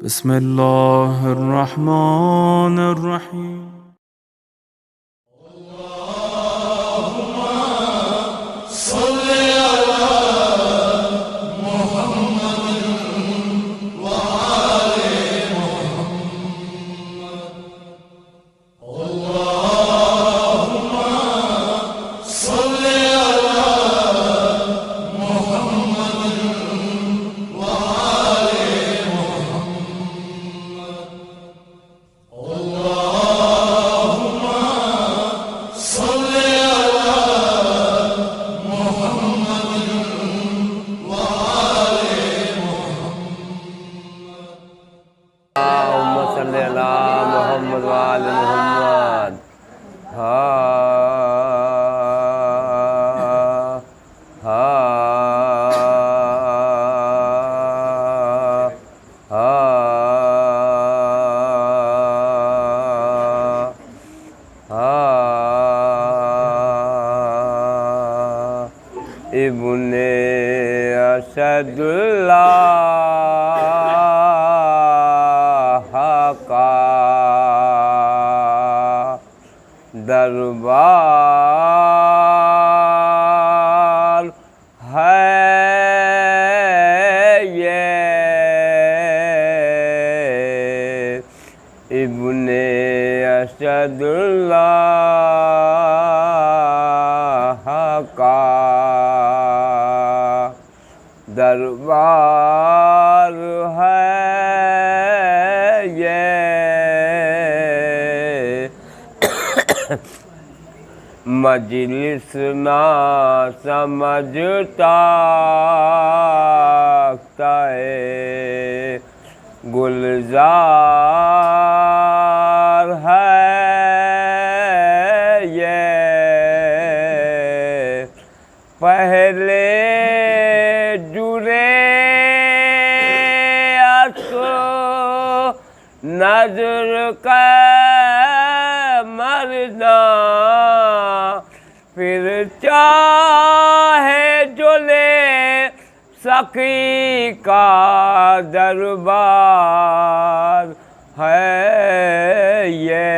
बिस्मिल्लाहिर्रहमानिर्रहीम। मोहम्मद वाल मोहम्मद। इब्ने असदुल्लाह का दरबार है ये। इब्ने असदुल्लाह का दरबार है ये। मजलिस ना समझता गुलजार है ये। पहले जुरे असो नजर का मरना, फिर चाहे जो ले सखी का दरबार है ये।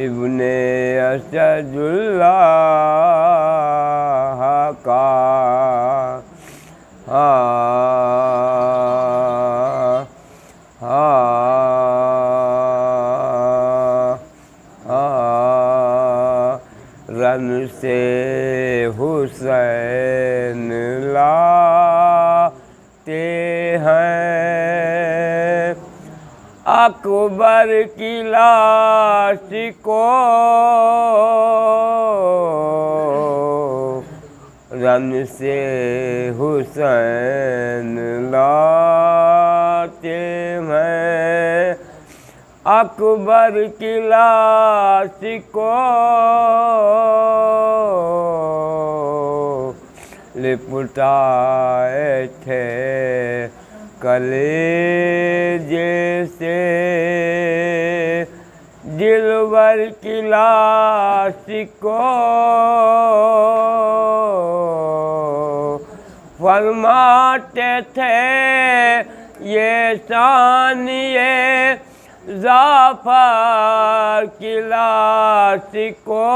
इब्ने असदुल्लाह का रन से हुसैन लाते हैं अकबर की लाश को। रन से हुसैन लाते हैं अकबर की लाश को। लिपटाए थे कलेजे से दिलवर की लाश को। फरमाते थे ये सानिए जाफर की लाश को।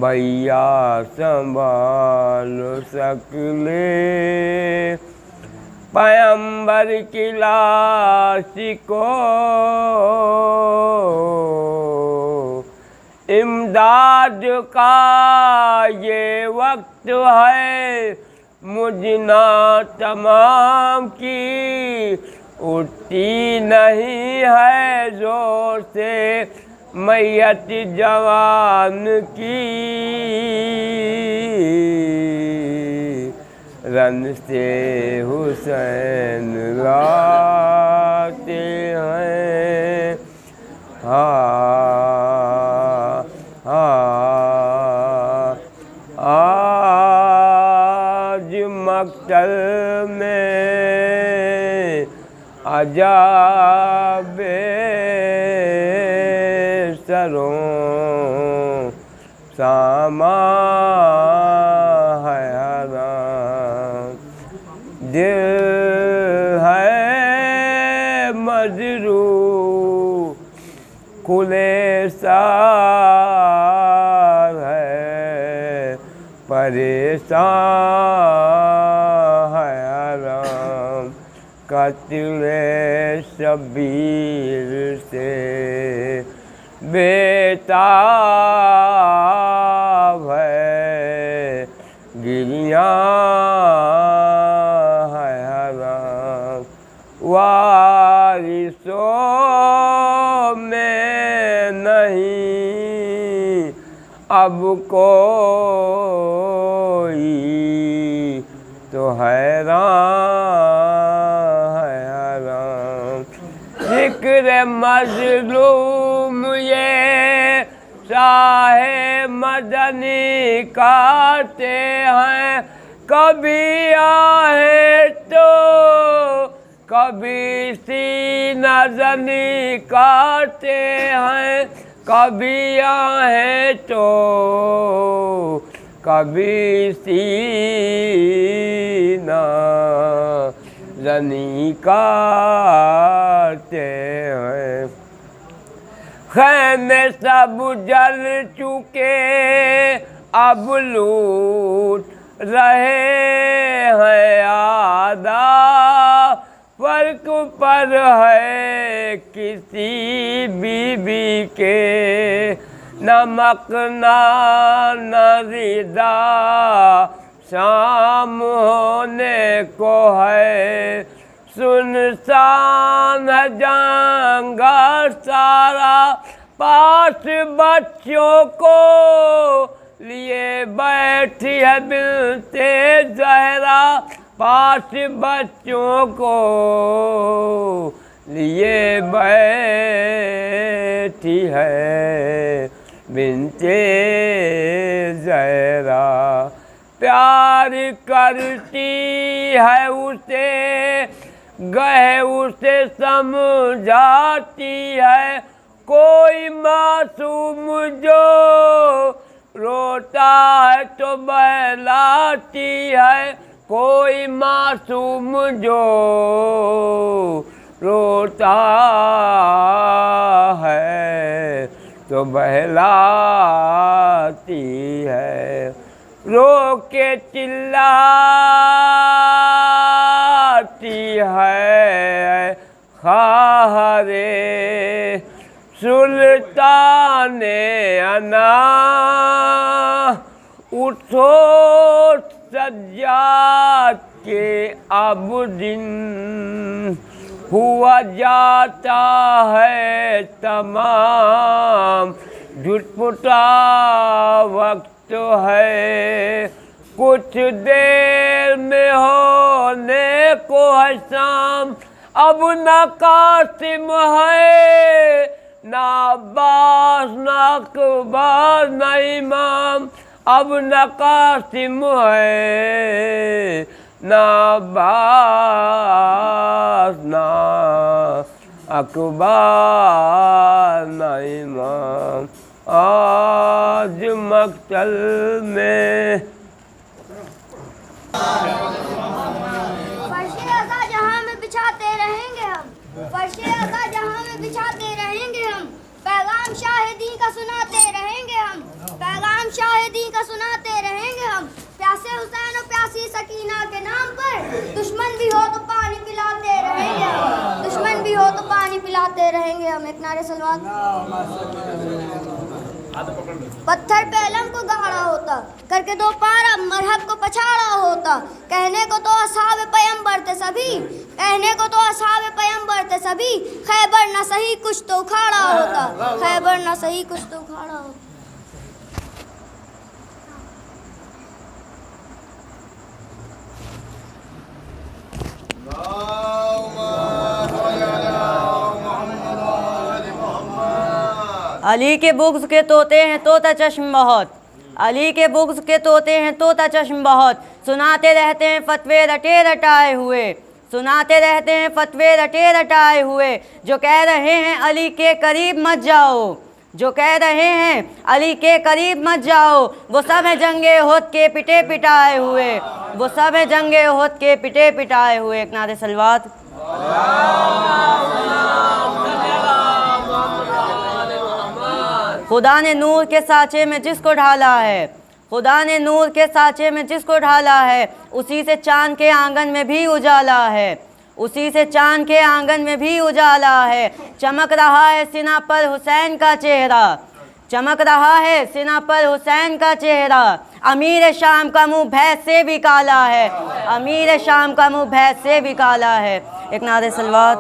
भैया संभाल सकले पैगंबर की लाश को। इमदाद का ये वक्त है मुझना तमाम की, उठती नहीं है जोर से मैयत जवान की। रन से हुसैन लाते हैं आज मक्तल में अजाबे सरों सामा है हरा। खुले सार है, परेशान है राम, कत्ले शबीर से बेताब है, गिरियाँ है राम, वारिसों में नहीं अब कोई, तो हैरान है राम। जिक्र मजलूम ये शाहे मदनी काटे हैं, कभी आहे तो कभी सीना जनी काटे हैं, कभी आहे तो कभी सीना जनी काटे हैं। खैमे सब जल चुके अब लूट रहे हैं आधा, फर्क पर है किसी बीबी के नमक न रिदा, शाम होने को है सुनसान जंगल सारा, पास बच्चों को लिए बैठी है बिनते ज़हरा, पास बच्चों को लिए बैठी है बिनते ज़हरा, प्यार करती है उसे गए उसे समझाती है, कोई मासूम जो रोता है तो बहलाती है, कोई मासूम जो रोता है तो बहलाती है, रो के चिल्लाती है खारे सुल्ताने अना, उठो सज्जाद के अब दिन हुआ जाता है तमाम, झुटपुटा वक्त है कुछ देर में होने को है शाम, अब न कासिम है ना अब्बास ना अकबर ना इमाम, अब न कासिम है ना अब्बास ना अकबर ना इमाम, आज मक्तल में फर्शे अज़ा जहाँ में बिछाते रहेंगे हम, फर्शे अज़ा जहाँ में बिछाते रहेंगे हम, पैगाम शाहिदी का सुनाते रहेंगे हम, पैगाम शाहिदी का सुनाते रहेंगे हम, प्यासे हुसैन और प्यासी सकीना के नाम पर दुश्मन भी हो तो पानी पिलाते रहेंगे हम, दुश्मन भी हो तो पानी पिलाते रहेंगे हम। एक नारे सलवात। पत्थर पे अलम को गाड़ा होता, करके दो पारा मरहब को पछाड़ा होता, कहने को तो असहाब पैगंबर थे सभी, कहने को तो असहाब पैगंबर थे सभी, खैबर न सही कुछ तो उखाड़ा होता, खैबर न सही कुछ तो उखाड़ा होता। अली के बुग़्ज़ के तोते हैं तोता चश्म बहुत, अली के बुग़्ज़ के तोते हैं तोता चश्म बहुत, सुनाते रहते हैं फतवे रटे रटाए हुए, सुनाते रहते हैं फतवे रटे रटाए हुए, जो कह रहे हैं अली के करीब मत जाओ, जो कह रहे हैं अली के करीब मत जाओ, वो सब हैं जंगे उहद के पिटे पिटाए हुए, वो सब हैं जंगे उहद के पिटे पिटाए हुए। एक नारे सलवात। खुदा ने नूर के साँचे में जिसको ढाला है, खुदा ने नूर के साँचे में जिसको ढाला है, उसी से चाँद के आंगन में भी उजाला है, उसी से चाँद के आंगन में भी उजाला है। चमक रहा है सीना पर हुसैन का चेहरा, चमक रहा है सीना पर हुसैन का चेहरा। अमीर शाम का मुंह भैंस से भी काला है, अमीर शाम का मुंह भैंस से भी काला है। एक नारे सलवात।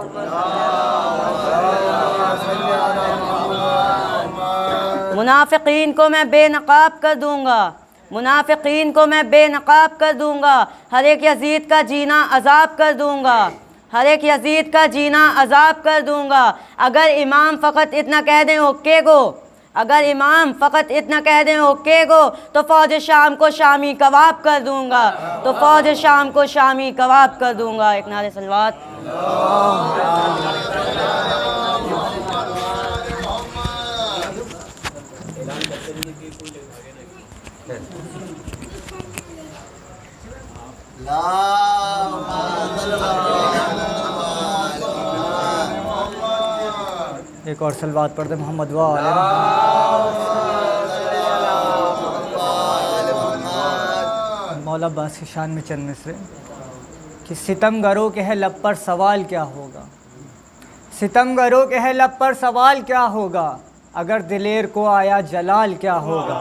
मुनाफिकीन को मैं बेनकाब कर दूंगा, मुनाफिकीन को मैं बेनकाब कर दूंगा। हर एक यजीद का जीना अजाब कर दूंगा, हर एक यजीद का जीना अजाब कर दूंगा। अगर इमाम फ़कत इतना कह दें ओके को, अगर इमाम फ़कत इतना कह दें ओके को, तो फ़ौज शाम को शामी कबाब कर दूंगा, तो फ़ौज शाम को शामी कबाब कर दूंगा। एक नारे सलवात। एक और सलवात पढ़ दे मोहम्मद व आले मौला अब्बास की शान में चंद मिसरे कि सितमगरों के है लब पर सवाल क्या होगा, सितमगरों के है लब पर सवाल क्या होगा, अगर दिलेर को आया जलाल क्या होगा,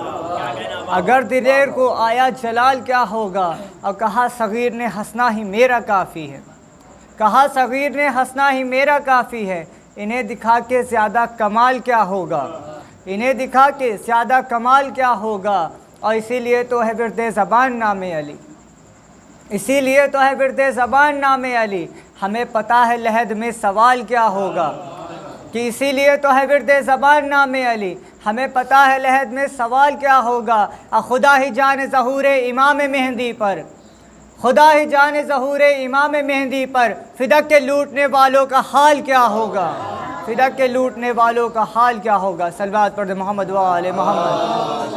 अगर दिलेर को आया जलाल क्या होगा। और कहा सगीर ने हंसना ही मेरा काफ़ी है, कहा सगीर ने हंसना ही मेरा काफ़ी है। इन्हें दिखा के ज़्यादा कमाल क्या होगा, इन्हें दिखा के ज़्यादा कमाल क्या होगा। और इसीलिए तो है विर्दे ज़बान नामे अली, इसीलिए तो है विर्दे ज़बान नामे अली। हमें पता है लहद में सवाल क्या होगा, कि इसीलिए तो है विर्दे ज़बान नामे अली। हमें पता है लहद में सवाल क्या होगा। खुदा ही जाने ज़हूर इमाम मेहंदी पर, खुदा ही जाने ज़हूर इमाम मेहंदी पर, फ़िदक के लूटने वालों का हाल क्या होगा, फ़िदक के लूटने वालों का हाल क्या होगा। सलवात पढ़ दे मोहम्मद व आले मोहम्मद।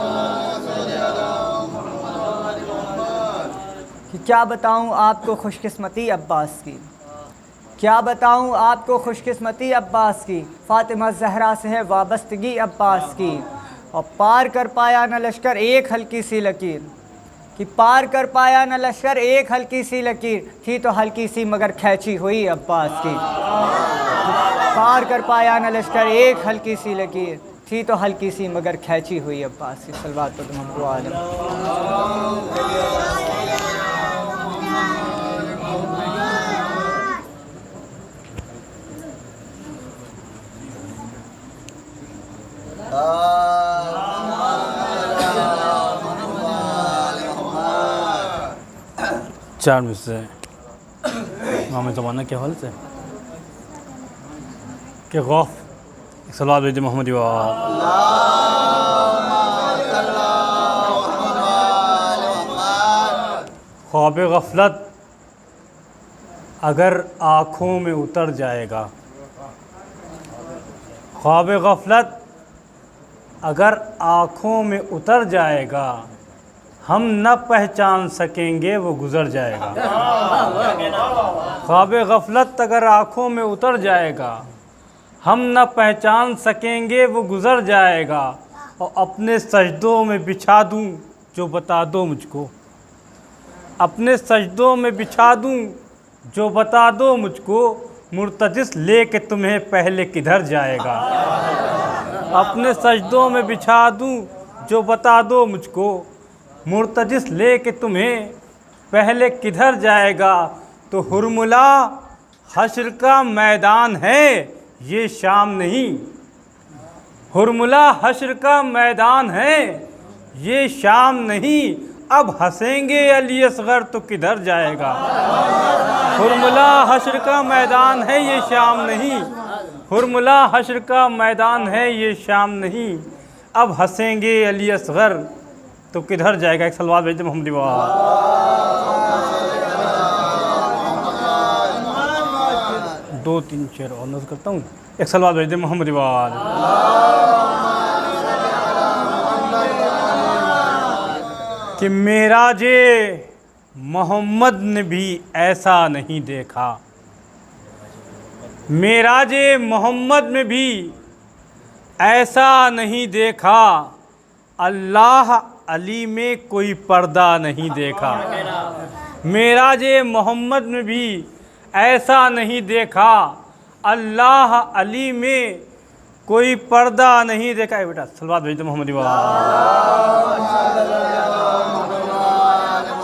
कि क्या बताऊँ आपको खुशकिस्मती अब्बास की, क्या बताऊँ आपको खुशकिस्मती अब्बास की। फ़ातिमा ज़हरा से है वाबस्तगी अब्बास की, और पार कर पाया न लश्कर एक हल्की सी लकीर, कि पार कर पाया न लश्कर एक हल्की सी लकीर, थी तो हल्की सी मगर खैची हुई अब्बास की। पार कर पाया न लश्कर एक हल्की सी लकीर, थी तो हल्की सी मगर खैची हुई अब्बास की। सलवात पर तुम आलम। चार में से इमाम ज़माना के हवाले से कि गौफ सलात भेजे मोहम्मद ख्वाब गफलत अगर आँखों में उतर जाएगा, ख्वाब गफलत अगर आँखों में उतर जाएगा, हम न पहचान सकेंगे वो गुज़र जाएगा। ख्वाब गफलत अगर आँखों में उतर जाएगा, हम न पहचान सकेंगे वो गुज़र जाएगा। और अपने सजदों में बिछा दूँ जो बता दो मुझको, अपने सजदों में बिछा दूँ जो बता दो मुझको, मुर्तजिस ले के तुम्हें पहले किधर जाएगा। अपने सजदों में बिछा दूँ जो बता दो मुझको, मुर्तजिस ले के तुम्हें पहले किधर जाएगा। तो हुरमुला हश्र का मैदान है ये शाम नहीं, हुरमुला हश्र का मैदान है ये शाम नहीं, अब हंसेंगे अली असगर तो किधर जाएगा। हुरमुला हश्र का मैदान है ये शाम नहीं, हुरमुला हश्र का मैदान है ये शाम नहीं, अब हंसेंगे अली असगर तो किधर जाएगा। एक सलवात भेजते मोहम्मद दो तीन शेर और नज़र करता हूँ। एक सलवात भेजते मोहम्मद कि मेराजे मोहम्मद ने भी ऐसा नहीं देखा, मेराजे मोहम्मद में भी ऐसा नहीं देखा, अल्लाह अली में कोई पर्दा नहीं देखा। मेराजे मोहम्मद में भी ऐसा नहीं देखा, अल्लाह अली में कोई पर्दा नहीं देखा। बेटा सलवात भेज दो मोहम्मदी वाला।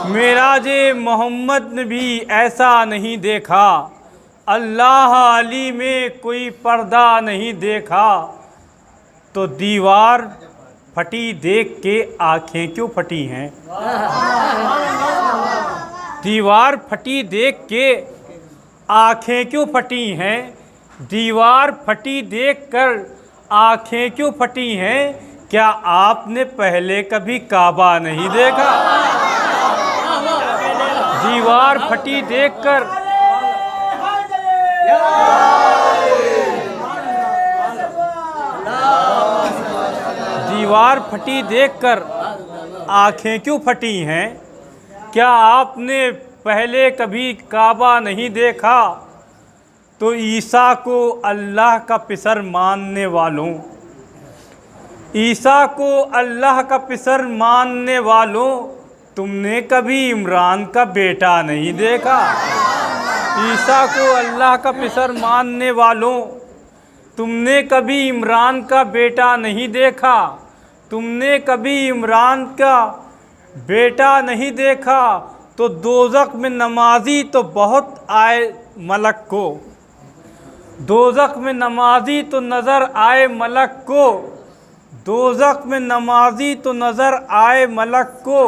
मेराजे मोहम्मद ने भी ऐसा नहीं देखा, अल्लाह अली में कोई पर्दा नहीं देखा। तो दीवार फटी देख के आंखें क्यों फटी हैं? दीवार फटी देख के आंखें क्यों फटी हैं? दीवार फटी देखकर आंखें क्यों फटी हैं? क्या आपने पहले कभी काबा नहीं देखा? दीवार फटी देखकर दीवार फटी देखकर आंखें क्यों फटी हैं? क्या आपने पहले कभी काबा नहीं देखा? तो ईसा को अल्लाह का पिसर मानने वालों, ईसा को अल्लाह का पिसर मानने वालों, तुमने कभी इमरान का बेटा नहीं देखा? ईसा को अल्लाह का पिसर मानने वालों, तुमने कभी इमरान का बेटा नहीं देखा? तुमने कभी इमरान का बेटा नहीं देखा? तो दोज़ख में नमाजी तो बहुत आए मलक को, दोज़ख में नमाजी तो नज़र आए मलक को, दोज़ख में नमाजी तो नज़र आए मलक को,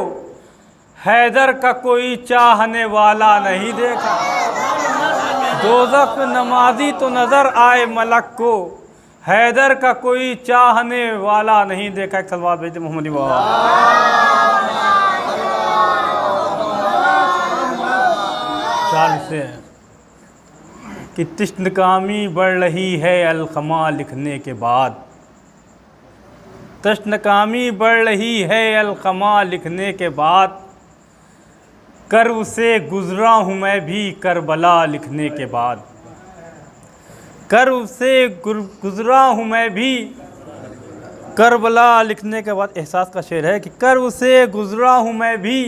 हैदर का कोई चाहने वाला नहीं देखा। दोज़ख में नमाजी तो नज़र आए मलक को, हैदर का कोई चाहने वाला नहीं देखा। एक सलवात भेजते मोहम्मदी वाला। चाल से कि तश्नकामी बढ़ रही है अलखमा लिखने के बाद, तश्नकामी बढ़ रही है अलखमा लिखने के बाद, कर्ब से गुज़रा हूँ मैं भी करबला लिखने के बाद, कर्ब से गुज़रा हूँ मैं भी करबला लिखने के बाद। एहसास का शेर है कि कर्ब से गुज़रा हूँ मैं भी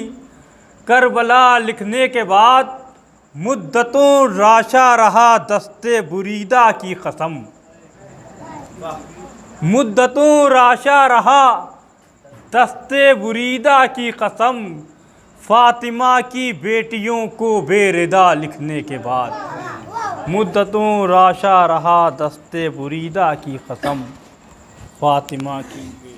करबला लिखने के बाद, मुद्दतों राशा रहा दस्ते बुरीदा की कसम, मुद्दतों राशा रहा दस्ते बुरीदा की कसम, फातिमा की बेटियों को बेरिदा लिखने के बाद, मुद्दतों राशा रहा दस्ते बुरीदा की कसम, फातिमा की बेटी।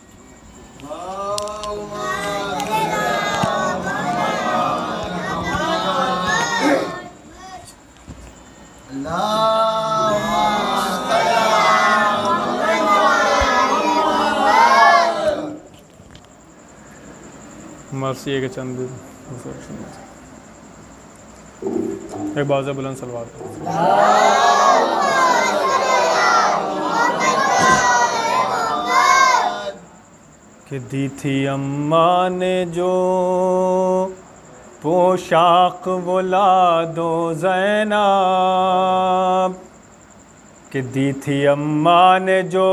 मर्सी के चंद एक बाज़ बुलंद सलवार कि दी थी अम्मा ने जो पोशाक बुला दो ज़ैनब, कि दी थी अम्मा ने जो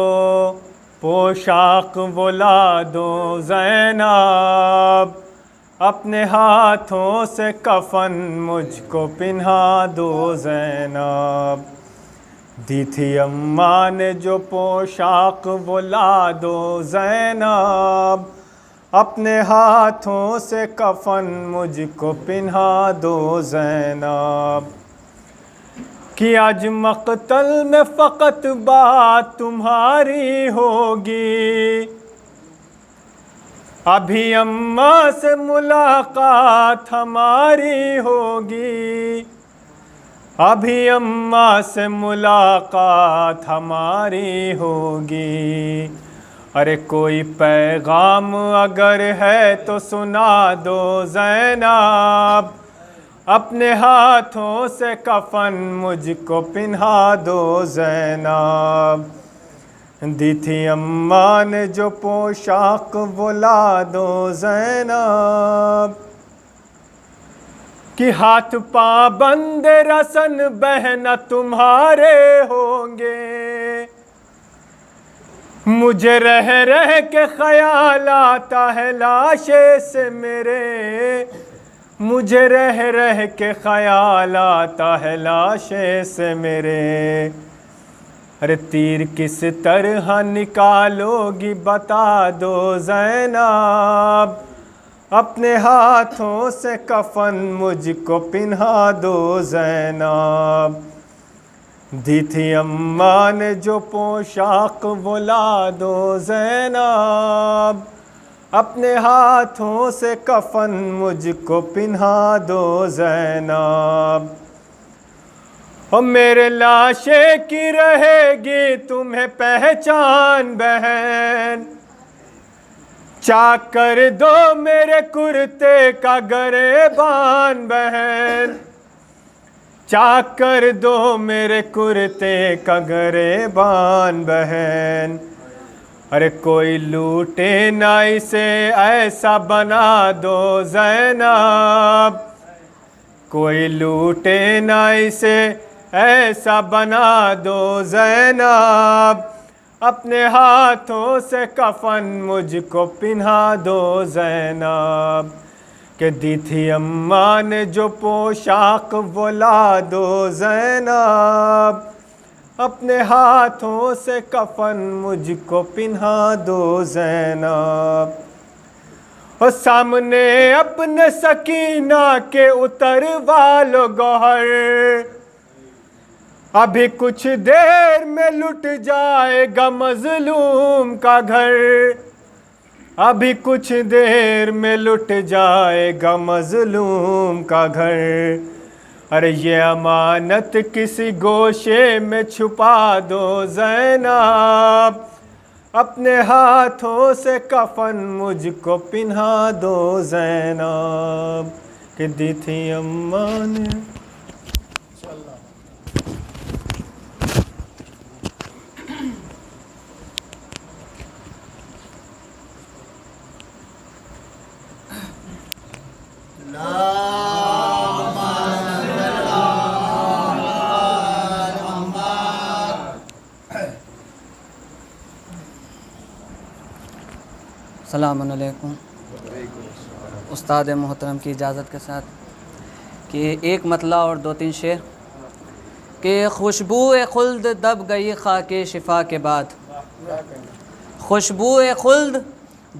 पोशाक बुला दो ज़ैनब, अपने हाथों से कफन मुझको पिन्हा दो ज़ैनब, दी थी अम्मा ने जो पोशाक बुला दो ज़ैनब, अपने हाथों से कफन मुझको पिन्हा दो ज़ैनब, कि आज मक़तल में फ़कत बात तुम्हारी होगी, अभी अम्मा से मुलाकात हमारी होगी, अभी अम्मा से मुलाकात हमारी होगी। अरे कोई पैगाम अगर है तो सुना दो ज़ैनब, अपने हाथों से कफन मुझको पिन्हा दो ज़ैनब, दी थी अम्मा ने जो पोशाक बुला दो ज़ैनब, कि हाथ पाबंद रसन बहना तुम्हारे होंगे, मुझे रह रह के ख्याल आता है लाशे से मेरे, मुझे रह रह के ख्याल आता है लाशे से मेरे। अरे तीर किस तरह निकालोगी बता दो ज़ैनब, अपने हाथों से कफन मुझको पिन्हा दो ज़ैनब। दी थी अम्मा ने जो पोशाक वो ला दो ज़ैनब, अपने हाथों से कफन मुझको पिन्हा दो ज़ैनब। और मेरे लाशे की रहेगी तुम्हें पहचान बहन, चाकर दो मेरे कुर्ते का गरेबान बहन, चाकर दो मेरे कुर्ते का गरेबान बहन। अरे कोई लूटे ना इसे ऐसा बना दो ज़ैनब, कोई लूटे ना इसे ऐसा बना दो ज़ैनब, अपने हाथों से कफन मुझको पिन्हा दो ज़ैनब। कि दी थी अम्मा ने जो पोशाक वो ला दो ज़ैनब, अपने हाथों से कफन मुझको पिन्हा दो ज़ैनब। और सामने अपने सकीना के उतरवा लो गौहर, अभी कुछ देर में लुट जाएगा मजलूम का घर, अभी कुछ देर में लुट जाएगा मजलूम का घर। अरे ये अमानत किसी गोशे में छुपा दो ज़ैनब, अपने हाथों से कफन मुझको पिन्हा दो ज़ैनब। कि दी थी अम्मा ने अस्सलाम वालेकुम। उस्ताद मोहतरम की इजाज़त के साथ कि एक मतला और दो तीन शेर कि खुशबू खुल्द दब गई खाके शिफा के बाद, खुशबू खुल्द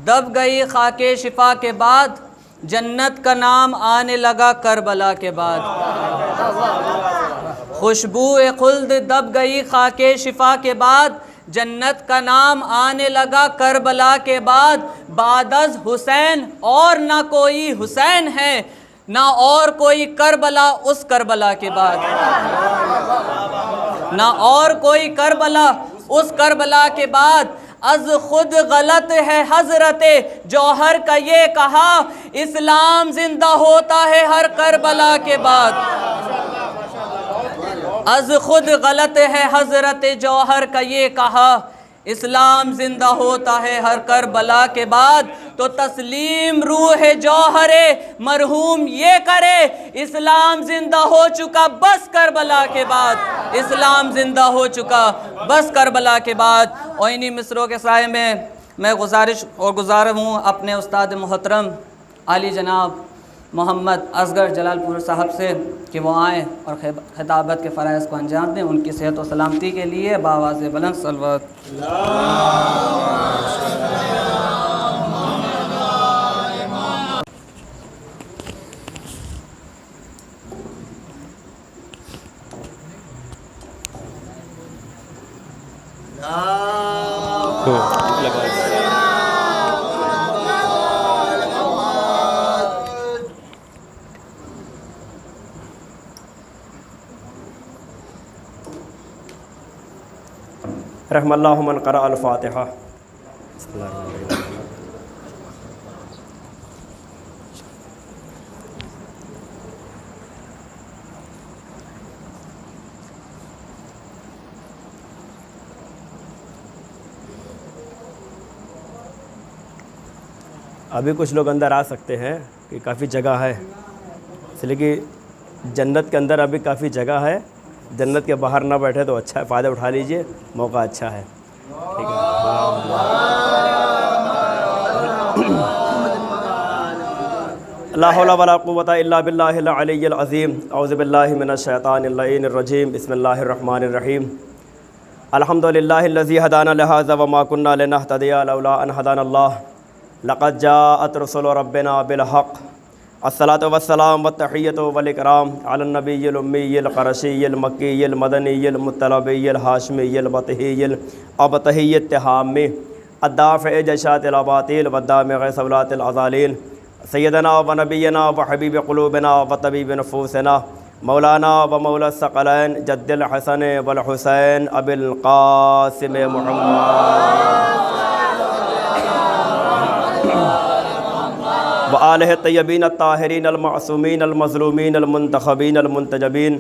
दब गई खाके शिफा के बाद, जन्नत का नाम आने लगा करबला के बाद। खुशबू खुल्द दब गई खाके शिफा के बाद, जन्नत का नाम आने लगा करबला के बाद। बादज हुसैन और ना कोई हुसैन है, ना और कोई करबला उस करबला के बाद, ना और कोई करबला उस करबला के बाद। अज खुद गलत है हजरते जौहर का ये कहा, इस्लाम जिंदा होता है हर करबला के बाद। अज खुद गलत है हजरत जौहर का ये कहा, इस्लाम जिंदा होता है हर करबला के बाद। तो तस्लीम रूह जौहरे मरहूम ये करे, इस्लाम जिंदा हो चुका बस करबला के बाद, इस्लाम जिंदा हो चुका बस करबला के बाद। और इन्हीं मिसरों के साए में मैं गुजारिश और गुजार हूँ अपने उस्ताद मोहतरम आली जनाब मोहम्मद असगर जलालपुर साहब से कि वो आएँ और खिताबत के फ़राइज़ को अंजाम दें। उनकी सेहत और सलामती के लिए बावाज़ बुलंद सलवत। रहमल्लाहु मन क़रा अल-फ़ातिहा। अभी कुछ लोग अंदर आ सकते हैं कि काफ़ी जगह है, इसलिए कि जन्नत के अंदर अभी काफ़ी जगह है। जन्नत के बाहर ना बैठे तो अच्छा है, फ़ायदा उठा लीजिए, मौका अच्छा है। ठीक है। ला हौला वला कुव्वता इल्ला बिल्लाहिल अलिय्यिल अज़ीम। औज़ु बिल्लाहि मिनश शैतानिर लईनिर रजीम। बिस्मिल्लाहिर रहमानिर रहीम। अल्हम्दुलिल्लाहिल्लज़ी हदाना लिहाज़ा व मा कुन्ना लिनहतदिया लौला अन हदानल्लाह। लक़द जाअत रुसुलु रब्बिना बिल हक़्। अस्सलातु वस्सलाम व तहिय्यतु वल इकराम अलन नबिय्यिल उम्मिय्यिल क़रशिय्यिल मक्किय्यिल मदनिय्यिल मुत्तलबिय्यिल हाशिमिय्यिल बतहिय्यिल अबतहिय्यत हाम्मी अद्दाफ़िअ जशातिल अबातिल वद्दामिग़ सवलातिल अज़ालिल सय्यदना व नबियना व हबीब क़ुलूबिना व तबीब नफूसना मौलाना व मौला सकलैन जद्दिल हसन वल हुसैन अबिल क़ासिम मुहम्मद व आलिहि तय्यबीन अत्ताहिरीन अलमासूमीन अलमज़लूमीन अलमुंतखबीन अलमुंतजबीन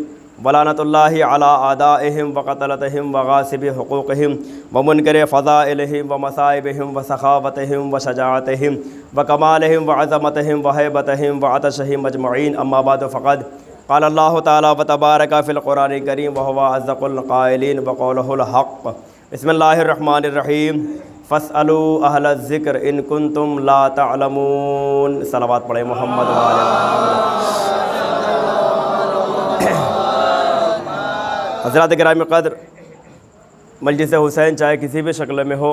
वलानतुल्लाहि अला आदाइहिम व क़तलतिहिम व गासिबि हुकूक़िहिम व मुनकरि फ़ज़ाइलिहिम व मसाइबिहिम व सखावतिहिम व शजाअतिहिम व कमालिहिम व अज़मतिहिम व हैबतिहिम व अतशिहिम अजमईन। अम्मा बाद फ़क़द क़ाल अल्लाहु तआला व तबारक फ़िल क़ुरानिल करीम व हुवा अज़्ज़क़ुल क़ाइलीन व क़ौलुहुल हक़्क़। बिस्मिल्लाहिर रहमानिर रहीम। फ़स्अलू अहल ज़िक्र इन कुन्तुम ला तअलमून। सलावत पढ़े मोहम्मद व आले मोहम्मद। हज़रात गिरामी क़द्र, मजलिस हुसैन चाहे किसी भी शक्ल में हो,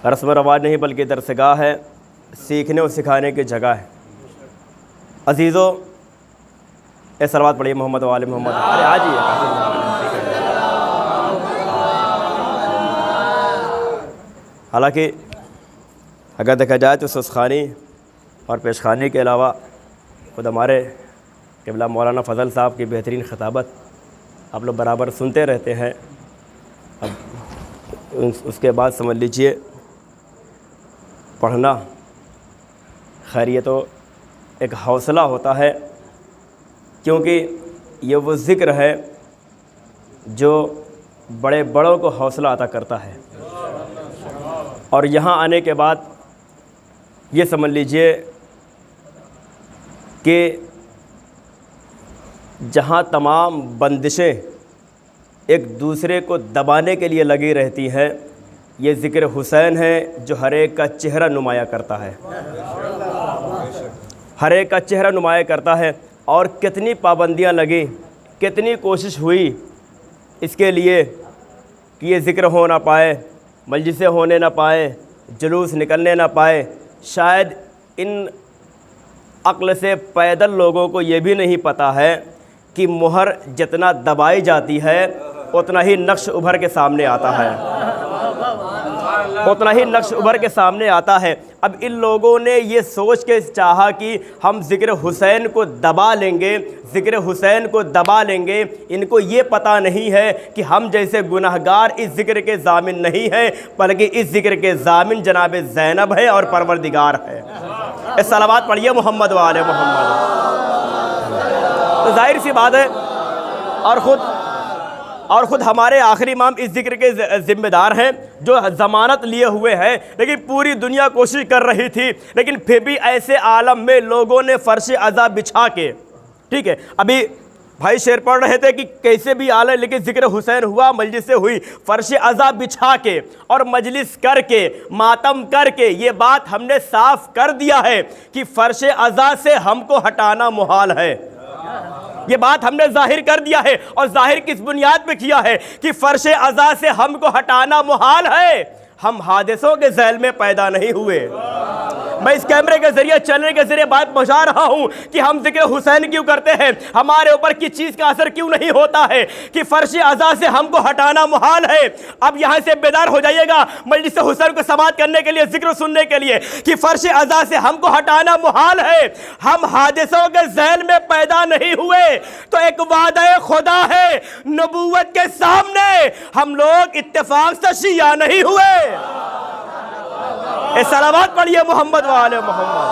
रस्म रवाज नहीं बल्कि दरसगाह है, सीखने और सिखाने की जगह है। अजीज़ों, ए सलावत पढ़िए मोहम्मद व आले मोहम्मद। अरे आ जाइए। हालांकि अगर देखा जाए तो सुस्खानी और पेशखानी के अलावा खुद हमारे क़िबला मौलाना फ़ज़ल साहब की बेहतरीन ख़िताबत आप लोग बराबर सुनते रहते हैं। अब उसके बाद समझ लीजिए पढ़ना खैर ये तो एक हौसला होता है, क्योंकि ये वो ज़िक्र है जो बड़े बड़ों को हौसला अता करता है। और यहाँ आने के बाद ये समझ लीजिए कि जहाँ तमाम बंदिशें एक दूसरे को दबाने के लिए लगी रहती हैं, ये ज़िक्र हुसैन है जो हर एक का चेहरा नुमाया करता है, हर एक का चेहरा नुमाया करता है। और कितनी पाबंदियाँ लगी, कितनी कोशिश हुई इसके लिए कि ये ज़िक्र हो ना पाए, मजलिसें होने ना पाए, जुलूस निकलने ना पाए। शायद इन अक्ल से पैदल लोगों को ये भी नहीं पता है कि मुहर जितना दबाई जाती है उतना ही नक्श उभर के सामने आता है, उतना ही नक्श उभर के सामने आता है। अब इन लोगों ने ये सोच के चाहा कि हम ज़िक्र हुसैन को दबा लेंगे, ज़िक्र हुसैन को दबा लेंगे। इनको ये पता नहीं है कि हम जैसे गुनहगार इस ज़िक्र के ज़ामिन नहीं हैं, बल्कि इस ज़िक्र के ज़ामिन जनाब ज़ैनब है और परवरदिगार है। इस सलावत पढ़िए मोहम्मद व आले मोहम्मद। तो जाहिर सी बात है, और ख़ुद हमारे आखिरी इमाम इस ज़िक्र के ज़िम्मेदार हैं जो ज़मानत लिए हुए हैं। लेकिन पूरी दुनिया कोशिश कर रही थी, लेकिन फिर भी ऐसे आलम में लोगों ने फ़र्श अज़ा बिछा के, ठीक है, अभी भाई शेर पढ़ रहे थे कि कैसे भी आलम, लेकिन ज़िक्र हुसैन हुआ, मजलिस हुई, फ़र्श अज़ा बिछा के और मजलिस करके, मातम करके ये बात हमने साफ़ कर दिया है कि फ़र्श अज़ा से हमको हटाना मुहाल है। ये बात हमने जाहिर कर दिया है। और जाहिर किस बुनियाद पे किया है कि फ़र्श अज़ा से हमको हटाना मुहाल है। हम हादिसों के ज़ैल में पैदा नहीं हुए। मैं इस कैमरे के ज़रिए, चैनल के ज़रिए बात पहुंचा रहा हूं कि हम ज़िक्र हुसैन क्यों करते हैं, हमारे ऊपर किस चीज़ का असर क्यों नहीं होता है कि फ़र्श अज़ा से हमको हटाना मुहाल है। अब यहाँ से बेदार हो जाइएगा मजलिस हुसैन को समाअत करने के लिए, ज़िक्र सुनने के लिए कि फ़र्श अज़ा से हमको हटाना मुहाल है। हम हादिसों के ज़ैल में पैदा नहीं हुए, तो एक वादा खुदा है, नबूवत के सामने हम लोग इत्तेफाक से शिया नहीं हुए। सलावत पढ़िए मोहम्मद व आले मोहम्मद।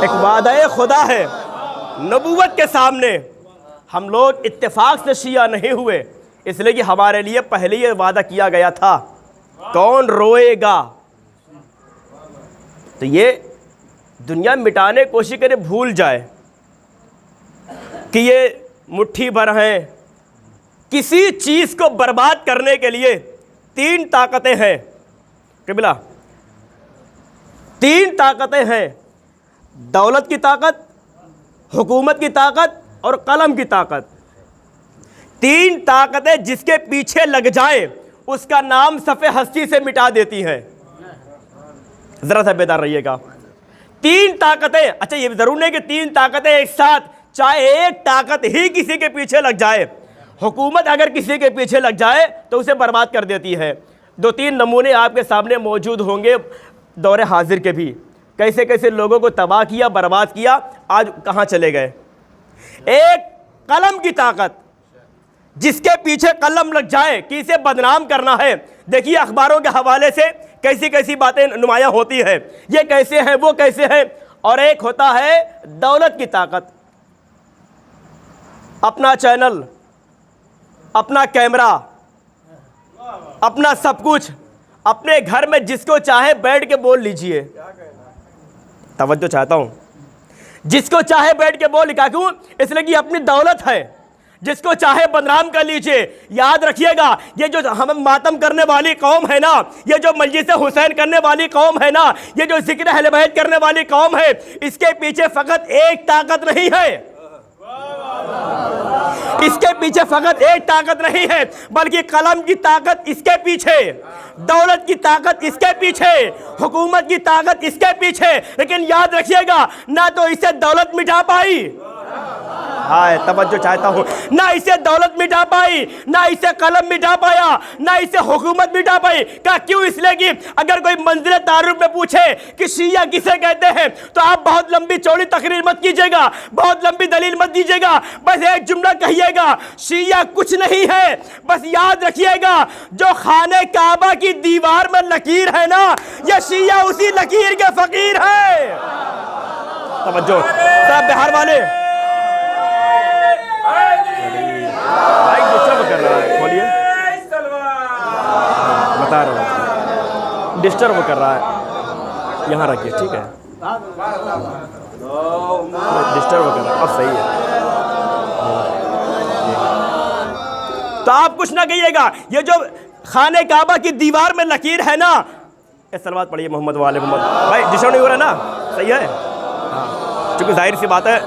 एक वादा खुदा है, नबूवत के सामने हम लोग इत्तेफाक से शिया नहीं हुए, इसलिए कि हमारे लिए पहले ये वादा किया गया था, कौन रोएगा। तो ये दुनिया मिटाने की कोशिश करे, भूल जाए कि ये मुट्ठी भर हैं। किसी चीज़ को बर्बाद करने के लिए तीन ताकतें हैं किबला, तीन ताकतें हैं, दौलत की ताकत, हुकूमत की ताकत और कलम की ताकत। तीन ताकतें जिसके पीछे लग जाए उसका नाम सफ़े हस्ती से मिटा देती हैं। जरा सा बेदार रहिएगा। तीन ताकतें, अच्छा ये जरूर नहीं कि तीन ताकतें एक साथ, चाहे एक ताकत ही किसी के पीछे लग जाए, हुकूमत अगर किसी के पीछे लग जाए तो उसे बर्बाद कर देती है। दो तीन नमूने आपके सामने मौजूद होंगे दौरे हाजिर के भी, कैसे कैसे लोगों को तबाह किया, बर्बाद किया, आज कहाँ चले गए। एक कलम की ताकत, जिसके पीछे कलम लग जाए कि इसे बदनाम करना है, देखिए अखबारों के हवाले से कैसी कैसी बातें नुमायां होती है, ये कैसे हैं वो कैसे हैं। और एक होता है दौलत की ताकत, अपना चैनल, अपना कैमरा, अपना सब कुछ, अपने घर में जिसको चाहे बैठ के बोल लीजिए। तवज्जो चाहता हूं, जिसको चाहे बैठ के बोल, क्या क्यों? इसलिए कि अपनी दौलत है, जिसको चाहे बदनाम कर लीजिए। याद रखिएगा, ये जो हम मातम करने वाली कौम है ना, ये जो मजलिस हुसैन करने वाली कौम है ना, ये जो जिक्र अहले बैत करने वाली कौम है, इसके पीछे फकत एक ताकत नहीं है, इसके पीछे फकत एक ताकत नहीं है, बल्कि कलम की ताकत इसके पीछे, दौलत की ताकत इसके पीछे, हुकूमत की ताकत इसके पीछे। लेकिन याद रखिएगा, ना तो इसे दौलत मिटा पाई, हाय तवज्जो चाहता हूँ, ना इसे दौलत मिटा पाई, ना इसे कलम मिटा पाया, ना इसे हुकूमत मिटा पाई। क्या क्यों? इसलिए कि अगर कोई मंजिल तारुफ में पूछे कि शिया किसे कहते हैं, तो आप बहुत लंबी चौड़ी तकरीर मत कीजिएगा, बहुत लंबी दलील मत दीजिएगा, बस एक जुमला कहिएगा, शिया कुछ नहीं है। बस याद रखिएगा, जो खाने काबा की दीवार में लकीर है ना, यह शिया उसी लकीर के फकीर है। तवज्जो सब बिहार वाले, भाई डिस्टर्ब कर रहा है, बोलिए, बता रहा हूँ डिस्टर्ब कर रहा है, यहाँ रखिए, ठीक है, डिस्टर्ब कर रहा है, अब सही है। तो आप कुछ ना कहिएगा, ये जो खाने काबा की दीवार में लकीर है ना, ये सलवात पढ़िए मोहम्मद वाले मोहम्मद। भाई डिस्टर्ब नहीं हो रहा ना, सही है, हाँ, क्योंकि जाहिर सी बात है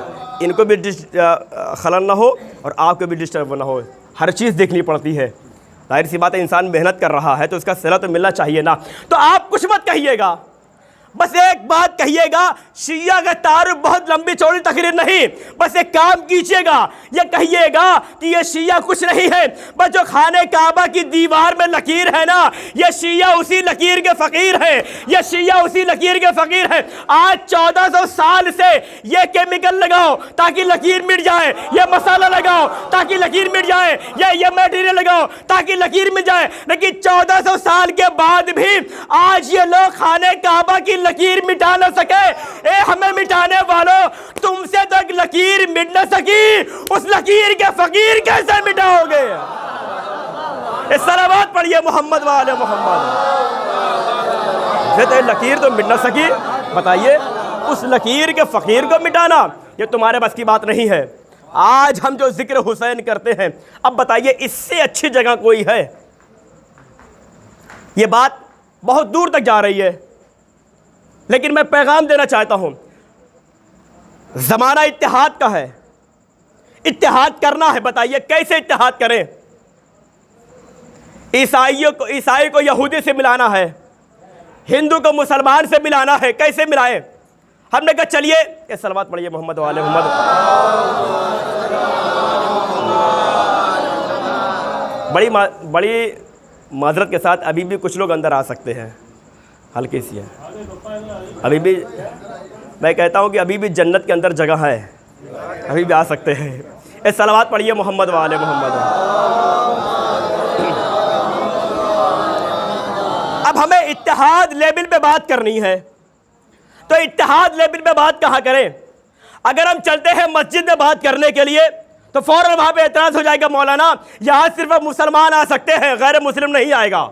इनको भी खलल ना हो और आपको भी डिस्टर्ब ना हो, हर चीज़ देखनी पड़ती है। जाहिर सी बात है, इंसान मेहनत कर रहा है तो उसका सिला तो मिलना चाहिए ना। तो आप कुछ मत कहिएगा, बस एक बात कहिएगा, शिया का तारुफ बहुत लंबी चौड़ी तकरीर नहीं, बस एक काम कीजिएगा, ये कहिएगा कि ये शिया कुछ नहीं है, बस जो खाने काबा की दीवार में लकीर है ना, ये शिया उसी लकीर के फकीर है, ये शिया उसी लकीर के फकीर है। आज 1400 साल से ये केमिकल लगाओ ताकि लकीर मिट जाए, ये मसाला लगाओ ताकि लकीर मिट जाए, ये मटेरियल लगाओ ताकि लकीर मिट जाए, लेकिन 1400 साल के बाद भी आज ये लोग खाने काबा की लकीर मिटा न सके। ए हमें मिटाने वालों, तुमसे तक लकीर मिट न सकी, उस लकीर के फकीर कैसे मिटाओगे? इस सलावत पढ़िए मोहम्मद वाले मोहम्मद। तो लकीर तो मिट न सकी, बताइए उस लकीर के फकीर को मिटाना ये तुम्हारे बस की बात नहीं है। आज हम जो जिक्र हुसैन करते हैं, अब बताइए इससे अच्छी जगह कोई है? ये बात बहुत दूर तक जा रही है, लेकिन मैं पैगाम देना चाहता हूं, जमाना इत्तेहाद का है, इत्तेहाद करना है। बताइए कैसे इत्तेहाद करें? ईसाई को यहूदी से मिलाना है, हिंदू को मुसलमान से मिलाना है, कैसे मिलाएं? हमने कहा चलिए ये सलवात पढ़िए मोहम्मद वाले मोहम्मद। बड़ी माजरत के साथ अभी भी कुछ लोग अंदर आ सकते हैं, हल्की सी है, अभी भी मैं कहता हूँ कि अभी भी जन्नत के अंदर जगह है, अभी भी आ सकते हैं। ये सलावत पढ़िए मोहम्मद वाले मोहम्मद। अब हमें इत्तेहाद लेवल पे बात करनी है, तो इत्तेहाद लेवल पे बात कहाँ करें? अगर हम चलते हैं मस्जिद में बात करने के लिए तो फौरन वहाँ पे एतराज़ हो जाएगा, मौलाना यहाँ सिर्फ मुसलमान आ सकते हैं, गैर मुस्लिम नहीं आएगा।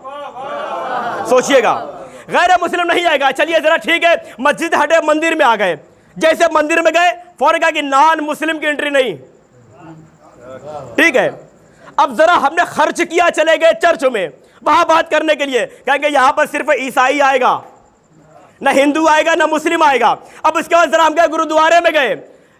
सोचिएगा, गैर मुस्लिम नहीं आएगा। चलिए ज़रा ठीक है, मस्जिद हटे मंदिर में आ गए, जैसे मंदिर में गए फौरन कहा कि नॉन मुस्लिम की एंट्री नहीं, ठीक है। अब ज़रा हमने खर्च किया, चले गए चर्च में, वहां बात करने के लिए, कहेंगे यहां पर सिर्फ ईसाई आएगा, ना हिंदू आएगा, ना मुस्लिम आएगा। अब उसके बाद जरा हम गए गुरुद्वारे में गए,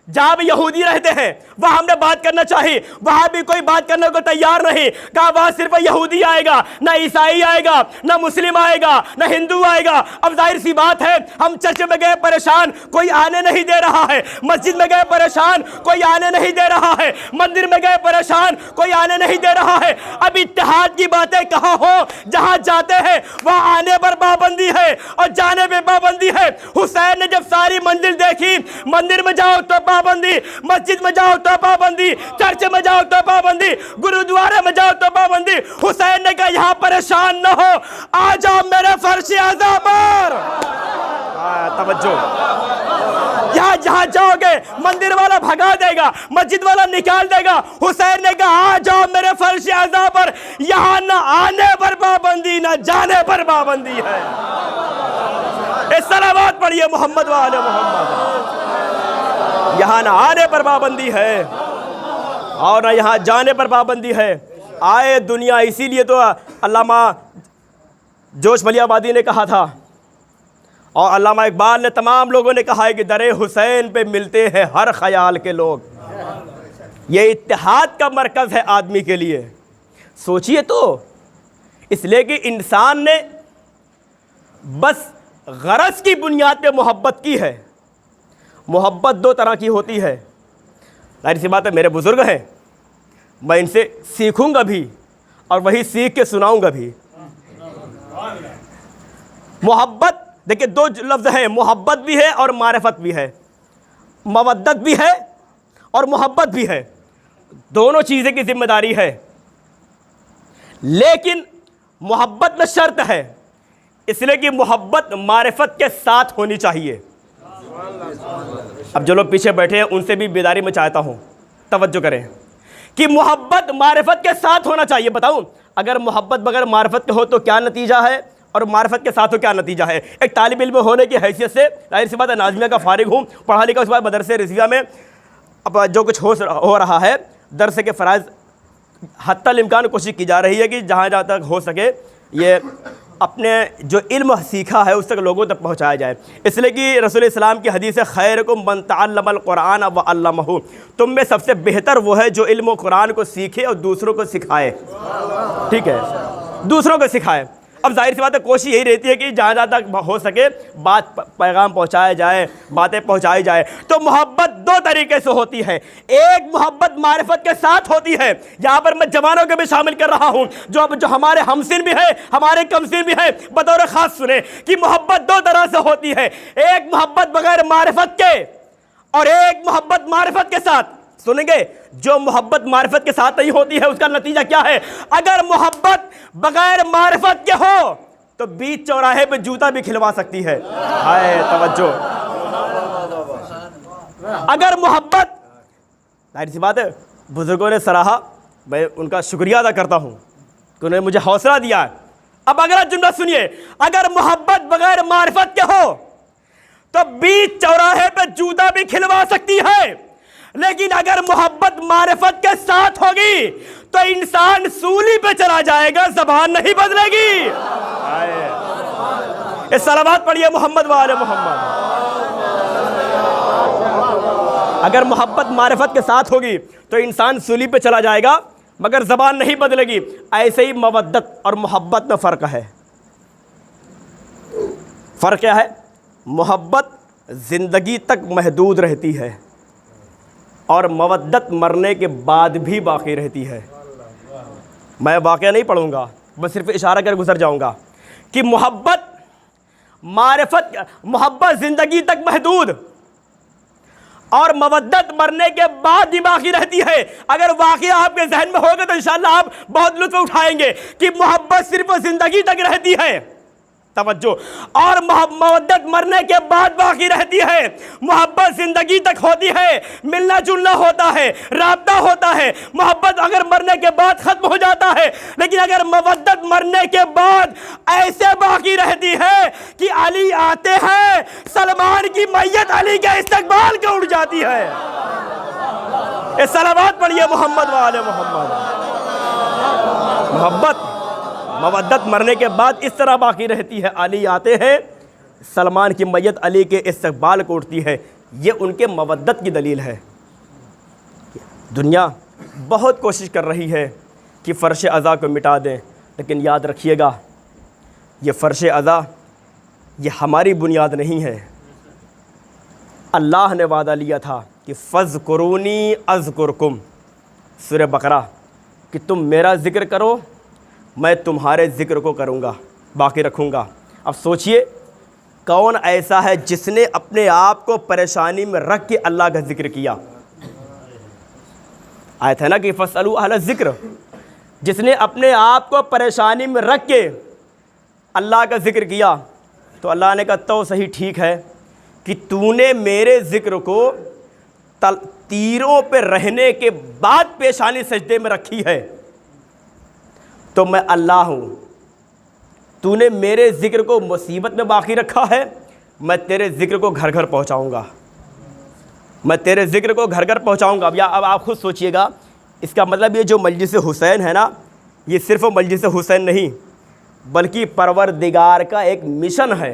जहां भी यहूदी रहते हैं, वहां हमने बात करना चाहिए, वहां भी कोई बात करने को तैयार नहीं। कहा वहां सिर्फ यहूदी आएगा, ना ईसाई आएगा, ना मुस्लिम आएगा, ना हिंदू आएगा। अब जाहिर सी बात है, हम चर्च में गए परेशान, कोई आने नहीं दे रहा है, मस्जिद में गए परेशान, कोई आने नहीं दे रहा है, मंदिर में गए परेशान, कोई आने नहीं दे रहा है। अब इत्तेहाद की बातें कहां हो, जहां जाते हैं वहां आने पर पाबंदी है और जाने पर पाबंदी है। हुसैन ने जब सारी मंजिल देखी, मंदिर में जाओ तो पाबंदी, मस्जिद में जाओ तो पाबंदी, चर्च में जाओ तो पाबंदी, गुरुद्वारे में जाओ तो पाबंदी। हुसैन ने कहा यहां परेशान न हो, आ जाओ मेरे फर्श आज़ा पर। तवज्जो, यहां जहां जाओगे मंदिर वाला भगा देगा, मस्जिद वाला निकाल देगा। हुसैन ने कहा आ जाओ मेरे फर्श आज़ा पर, यहां न आने पर पाबंदी, न जाने पर पाबंदी है। इस सलावत पढ़िए मोहम्मद वाले मोहम्मद। यहाँ ना आने पर पाबंदी है और ना यहाँ जाने पर पाबंदी है। आए दुनिया, इसीलिए तो अल्लामा जोश मलियाबादी ने कहा था और अल्लामा इकबाल ने, तमाम लोगों ने कहा है कि दरे हुसैन पे मिलते हैं हर ख्याल के लोग। ये इत्तेहाद का मरकज़ है आदमी के लिए। सोचिए तो, इसलिए कि इंसान ने बस गरज की बुनियाद पे मोहब्बत की है। मोहब्बत दो तरह की होती है, जाहिर सी बात है मेरे बुज़ुर्ग हैं, मैं इनसे सीखूंगा भी और वही सीख के सुनाऊंगा भी। मोहब्बत देखिए, दो लफ्ज़ हैं, मोहब्बत भी है और मारिफत भी है, मवद्दत भी है और मोहब्बत भी है। दोनों चीज़ें की जिम्मेदारी है, लेकिन मोहब्बत में शर्त है, इसलिए कि मोहब्बत मारिफत के साथ होनी चाहिए। अब जो लोग पीछे बैठे हैं उनसे भी बेदारी में चाहता हूं, तवज्जो करें कि मोहब्बत मारिफत के साथ होना चाहिए। बताऊं, अगर मोहब्बत बगैर मारिफत के हो तो क्या नतीजा है और मारिफत के साथ हो क्या नतीजा है। एक तालिब इल्म होने की हैसियत से जाहिर सी बात है, नाज़िमिया का फारिग हूँ, पढ़ा लिखा, उसके बाद मदरसे रिज़विया में अब जो कुछ हो रहा है, दरस के फ़राइज़ हत्तल इम्कान कोशिश की जा रही है कि जहाँ जहाँ तक हो सके ये अपने जो इल्म सीखा है उस तक लोगों तक पहुँचाया जाए। इसलिए कि रसूल इस्लाम की हदीस है, खैरुकुम मन तअल्लमल कुरान व अल्लमहु, तुम में सबसे बेहतर वो है जो इल्म कुरान को सीखे और दूसरों को सिखाए। ठीक है, दूसरों को सिखाए। अब जाहिर सी बात है, कोशिश यही रहती है कि जहाँ जहाँ तक हो सके बात पैगाम पहुँचाया जाए, बातें पहुँचाई जाए। तो मोहब्बत दो तरीके से होती है, एक मोहब्बत मारिफत के साथ होती है, यहाँ पर मैं जवानों को भी शामिल कर रहा हूँ, जो हमारे हमसिन भी है, हमारे कमसिन भी है, बतौर ख़ास सुने कि मोहब्बत दो तरह से होती है, एक मोहब्बत बगैर मारिफत के और एक मोहब्बत मारिफत के साथ। सुनेंगे, जो मोहब्बत मारिफत के साथ नहीं होती है उसका नतीजा क्या है। अगर मोहब्बत बगैर मारिफत के हो तो बीच चौराहे पे जूता भी खिलवा सकती है। हाय तवज्जो, अगर मोहब्बत, जाहिर सी बात है बुजुर्गों ने सराहा, मैं उनका शुक्रिया अदा करता हूं कि उन्होंने मुझे हौसला दिया है। अब अगला जुमला सुनिए, अगर मोहब्बत बगैर मारिफत के हो तो बीच चौराहे पे जूता भी खिलवा सकती है, लेकिन अगर मोहब्बत मारिफत के साथ होगी तो इंसान सूली पे चला जाएगा, ज़बान नहीं बदलेगी। इस सलावत पढ़िए मोहम्मद वाले मोहम्मद। अगर मोहब्बत मारिफत के साथ होगी तो इंसान सूली पे चला जाएगा मगर ज़बान नहीं बदलेगी। ऐसे ही मवद्दत और मोहब्बत में फ़र्क है। फ़र्क क्या है? मोहब्बत ज़िंदगी तक महदूद रहती है और मवद्दत मरने के बाद भी बाकी रहती है। मैं वाक़या नहीं पढ़ूंगा, बस सिर्फ इशारा कर गुजर जाऊंगा कि मोहब्बत मोहब्बत ज़िंदगी तक महदूद और मवद्दत मरने के बाद ही बाकी रहती है। अगर वाक़या आपके जहन में होगा तो इंशाअल्लाह आप बहुत लुत्फ़ उठाएंगे कि मोहब्बत सिर्फ ज़िंदगी तक रहती है, तवज्जो, और मवद्दत मरने के बाद बाकी रहती है। मोहब्बत जिंदगी तक होती है, मिलना जुलना होता है, राब्ता होता है। मोहब्बत अगर मरने के बाद खत्म हो जाता है, लेकिन अगर मवद्दत मरने के बाद ऐसे बाकी रहती है कि अली आते हैं, सलमान की मैयत अली के इस्तकबाल को उड़ जाती है। ये सलावत पढ़िए मोहम्मद वाले मोहम्मद। मोहब्बत मवद्दत मरने के बाद इस तरह बाकी रहती है। अली आते हैं, सलमान की मैयत अली के इस्तकबाल को उठती है। ये उनके मवद्दत की दलील है। दुनिया बहुत कोशिश कर रही है कि फ़र्श अज़ा को मिटा दें, लेकिन याद रखिएगा ये फ़र्श अज़ा ये हमारी बुनियाद नहीं है। अल्लाह ने वादा लिया था कि फ़ज़्कुरूनी अज़्कुरकुम, सूरह बकरा, कि तुम मेरा ज़िक्र करो, मैं तुम्हारे ज़िक्र को करूँगा, बाकी रखूँगा। अब सोचिए कौन ऐसा है जिसने अपने आप को परेशानी में रख के अल्लाह का ज़िक्र किया। आयत है ना कि फ़स्अलू अहल ज़िक्र, जिसने अपने आप को परेशानी में रख के अल्लाह का ज़िक्र किया। तो अल्लाह ने कहा तो सही, ठीक है कि तूने मेरे ज़िक्र को तीरों पे रहने के बाद पेशानी सजदे में रखी है, तो मैं अल्लाह हूँ। तूने मेरे ज़िक्र को मुसीबत में बाकी रखा है, मैं तेरे ज़िक्र को घर घर पहुँचाऊँगा, मैं तेरे ज़िक्र को घर घर पहुँचाऊँगा। अब आप खुद सोचिएगा, इसका मतलब ये जो मजलिस हुसैन है ना, ये सिर्फ़ मजलिस हुसैन नहीं बल्कि परवरदिगार का एक मिशन है।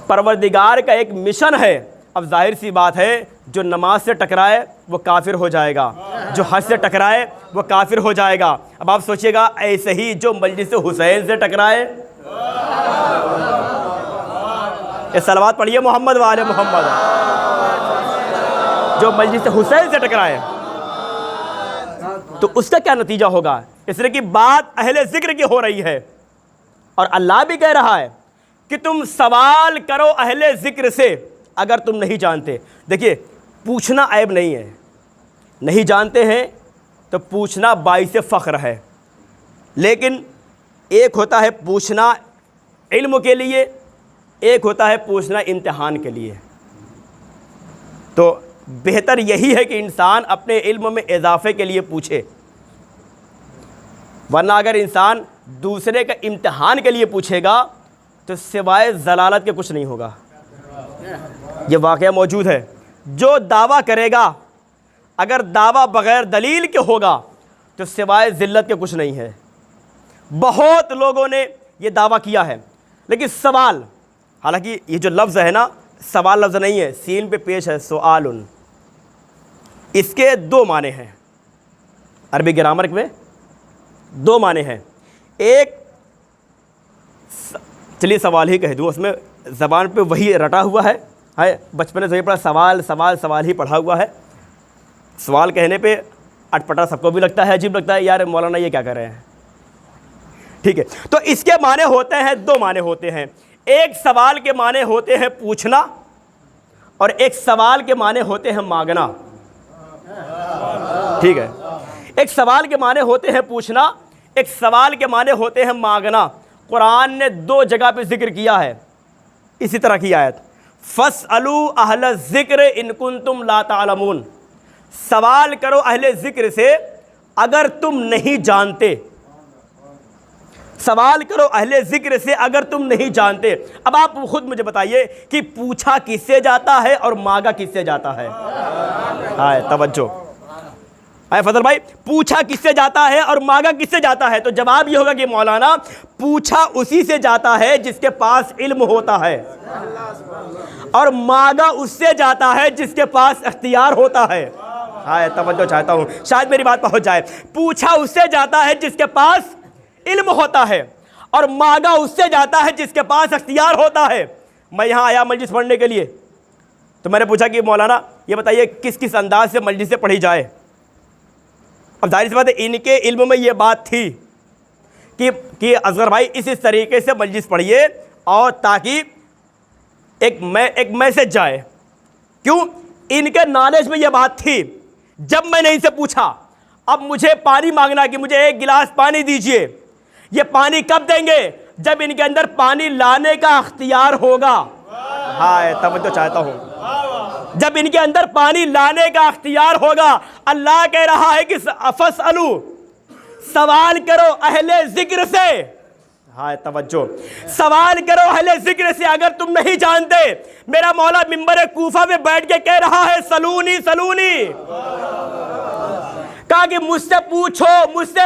परवरदिगार का एक मिशन है। अब जाहिर सी बात है, जो नमाज से टकराए वो काफिर हो जाएगा, जो हज से टकराए वो काफिर हो जाएगा। अब आप सोचिएगा ऐसे ही जो मजलिस हुसैन से टकराए, ये सलवात पढ़िए मोहम्मद वाले मोहम्मद, जो मजलिस हुसैन से टकराए तो उसका क्या नतीजा होगा। इसलिए कि बात अहले ज़िक्र की हो रही है और अल्लाह भी कह रहा है कि तुम सवाल करो अहले ज़िक्र से अगर तुम नहीं जानते। देखिए, पूछना ऐब नहीं है, नहीं जानते हैं तो पूछना बाइसे फ़ख्र है, लेकिन एक होता है पूछना इल्म के लिए, एक होता है पूछना इम्तिहान के लिए। तो बेहतर यही है कि इंसान अपने इल्म में इजाफे के लिए पूछे, वरना अगर इंसान दूसरे का इम्तिहान के लिए पूछेगा तो सिवाय ज़लालत के कुछ नहीं होगा। ये वाक़या मौजूद है। जो दावा करेगा अगर दावा बग़ैर दलील के होगा तो सिवाय ज़िल्लत के कुछ नहीं है। बहुत लोगों ने ये दावा किया है, लेकिन सवाल, हालांकि ये जो लफ्ज़ है ना, सवाल लफ्ज़ नहीं है, सीन पे पेश है सुआलुन, इसके दो माने हैं। अरबी ग्रामर में दो माने हैं। एक, चलिए सवाल ही कह दूँ, उसमें ज़बान पे वही रटा हुआ है, बचपन से पढ़ा सवाल सवाल सवाल ही पढ़ा हुआ है। सवाल कहने पे अटपटा सबको भी लगता है, अजीब लगता है, यार मौलाना ये क्या कर रहे हैं। ठीक है, तो इसके माने होते हैं, दो माने होते हैं। एक सवाल के माने होते हैं पूछना और एक सवाल के माने होते हैं मांगना। ठीक है, एक सवाल के माने होते हैं पूछना, एक सवाल के माने होते हैं मांगना। कुरान ने दो जगह पे जिक्र किया है इसी तरह की आयत, फस्अलू अहल ज़िक्र इन कुंतुम ला तालमून, सवाल करो अहले ज़िक्र से अगर तुम नहीं जानते। सवाल करो अहले ज़िक्र से अगर तुम नहीं जानते। अब आप खुद मुझे बताइए कि पूछा किससे जाता है और मांगा किससे जाता है। हाय तवज्जो, हाय फजल भाई, पूछा किससे जाता है और मांगा किससे जाता है। तो जवाब ये होगा कि मौलाना पूछा उसी से जाता है जिसके पास इल्म होता है, और मांगा उससे जाता है जिसके पास इख्तियार होता है। हाय तवज्जो चाहता हूँ, शायद मेरी बात पहुँच जाए। पूछा उससे जाता है जिसके पास इल्म होता है और मांगा उससे जाता है जिसके पास इख्तियार होता है। मैं यहाँ आया मजलिस पढ़ने के लिए, तो मैंने पूछा कि मौलाना ये बताइए किस किस अंदाज से मजलिस से पढ़ी जाए। अब जाहिर सी बात है इनके इल्म में ये बात थी कि असगर भाई इस तरीके से मजलिस पढ़िए और ताकि एक मैसेज जाए। क्यों? इनके नॉलेज में ये बात थी। जब मैंने इनसे पूछा अब मुझे पानी मांगना कि मुझे एक गिलास पानी दीजिए, ये पानी कब देंगे? जब इनके अंदर पानी लाने का अख्तियार होगा। हाय तवज्जो चाहता हूँ, जब इनके अंदर पानी लाने का अख्तियार होगा। अल्लाह कह रहा है कि फस्अलू, सवाल करो अहले जिक्र से। हाय तवज्जो, सवाल करो अहले जिक्र से अगर तुम नहीं जानते। मेरा मौला मिंबर कूफा में बैठ के कह रहा है सलूनी सलूनी, कहा कि मुझसे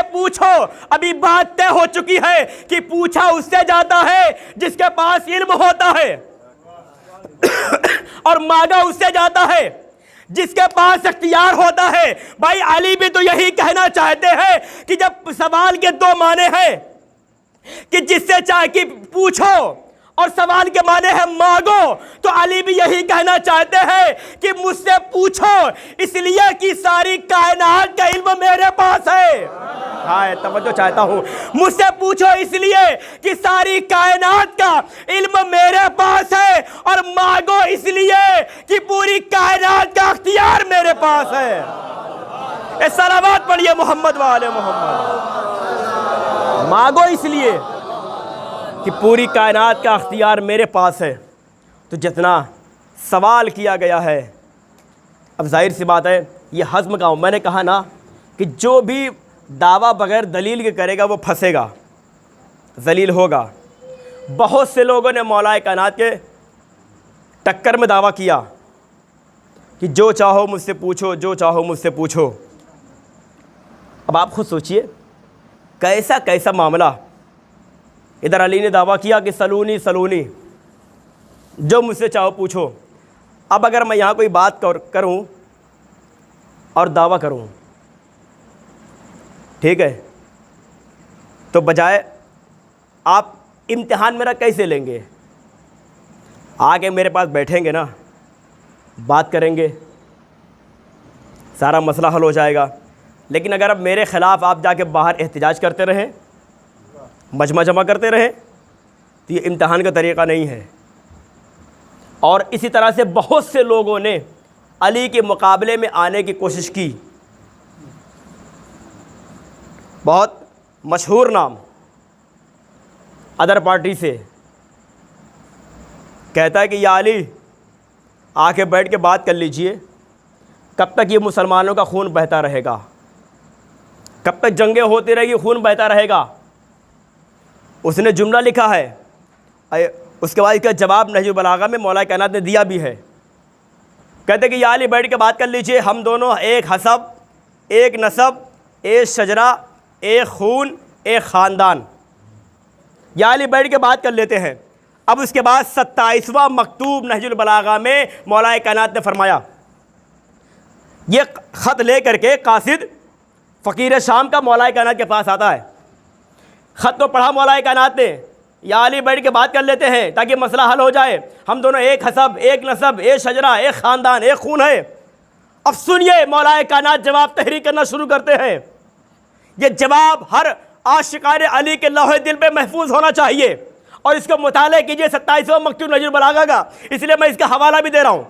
पूछो। अभी बात तय हो चुकी है कि पूछा उससे जाता है जिसके पास इल्म होता है और मांगा उससे जाता है जिसके पास इख्तियार होता है। भाई अली भी तो यही कहना चाहते हैं कि जब सवाल के दो माने हैं कि जिससे चाहे कि पूछो और सवाल के माने हैं मांगो, तो अली भी यही कहना चाहते हैं कि मुझसे पूछो इसलिए कि सारी कायनात का इल्म मेरे पास है। हाँ, तवज्जो चाहता हूं। मुझसे पूछो इसलिए कि सारी कायनात का इल्म मेरे पास है और मांगो इसलिए कि पूरी कायनात का अख्तियार मेरे पास है। सलावत पढ़िए मोहम्मद वाले मोहम्मद। मांगो इसलिए कि पूरी कायनात का अख्तियार मेरे पास है। तो जितना सवाल किया गया है, अब जाहिर सी बात है ये हज़्म का। मैंने कहा ना कि जो भी दावा बगैर दलील के करेगा वो फंसेगा, जलील होगा। बहुत से लोगों ने मौलाए कायनात के टक्कर में दावा किया कि जो चाहो मुझसे पूछो, जो चाहो मुझसे पूछो। अब आप खुद सोचिए कैसा कैसा मामला। इधर अली ने दावा किया कि सलूनी सलूनी, जो मुझसे चाहो पूछो। अब अगर मैं यहाँ कोई बात करूँ और दावा करूँ, ठीक है, तो बजाय आप इम्तिहान मेरा कैसे लेंगे? आके मेरे पास बैठेंगे ना, बात करेंगे, सारा मसला हल हो जाएगा। लेकिन अगर अब मेरे ख़िलाफ़ आप जाके बाहर एहतजाज करते रहें, मजमा जमा करते रहें, तो ये इम्तिहान का तरीक़ा नहीं है। और इसी तरह से बहुत से लोगों ने अली के मुकाबले में आने की कोशिश की। बहुत मशहूर नाम अदर पार्टी से कहता है कि या अली आके बैठ के बात कर लीजिए, कब तक ये मुसलमानों का खून बहता रहेगा, कब तक जंगें होती रहेगी, खून बहता रहेगा। उसने जुमला लिखा है, उसके बाद इसका जवाब नहजुल बलागा में मौला कायनात ने दिया भी है। कहते कि या अली बैठ के बात कर लीजिए, हम दोनों एक हसब, एक नसब, एक शजरा, एक खून, एक ख़ानदान। या अली बैठ के बात कर लेते हैं। अब उसके बाद 27वां मकतूब नहजुल बलागा में मौला कायनात ने फरमाया, ये ख़त ले करके कासिद फ़कीर शाम का मौला कायनात के पास आता है। ख़त को पढ़ा मौला कायनात ने, या अली बैठ के बात कर लेते हैं ताकि मसला हल हो जाए, हम दोनों एक हसब, एक नसब, एक शजरा, एक ख़ानदान, एक खून है। अब सुनिए मौला कायनात जवाब तहरीर करना शुरू करते हैं। ये जवाब हर आशिकान अली के लौहे दिल पे महफूज होना चाहिए और इसको मुताले कीजिए 27वां मकतूब नहजुल बलागा का, इसलिए मैं इसका हवाला भी दे रहा हूँ।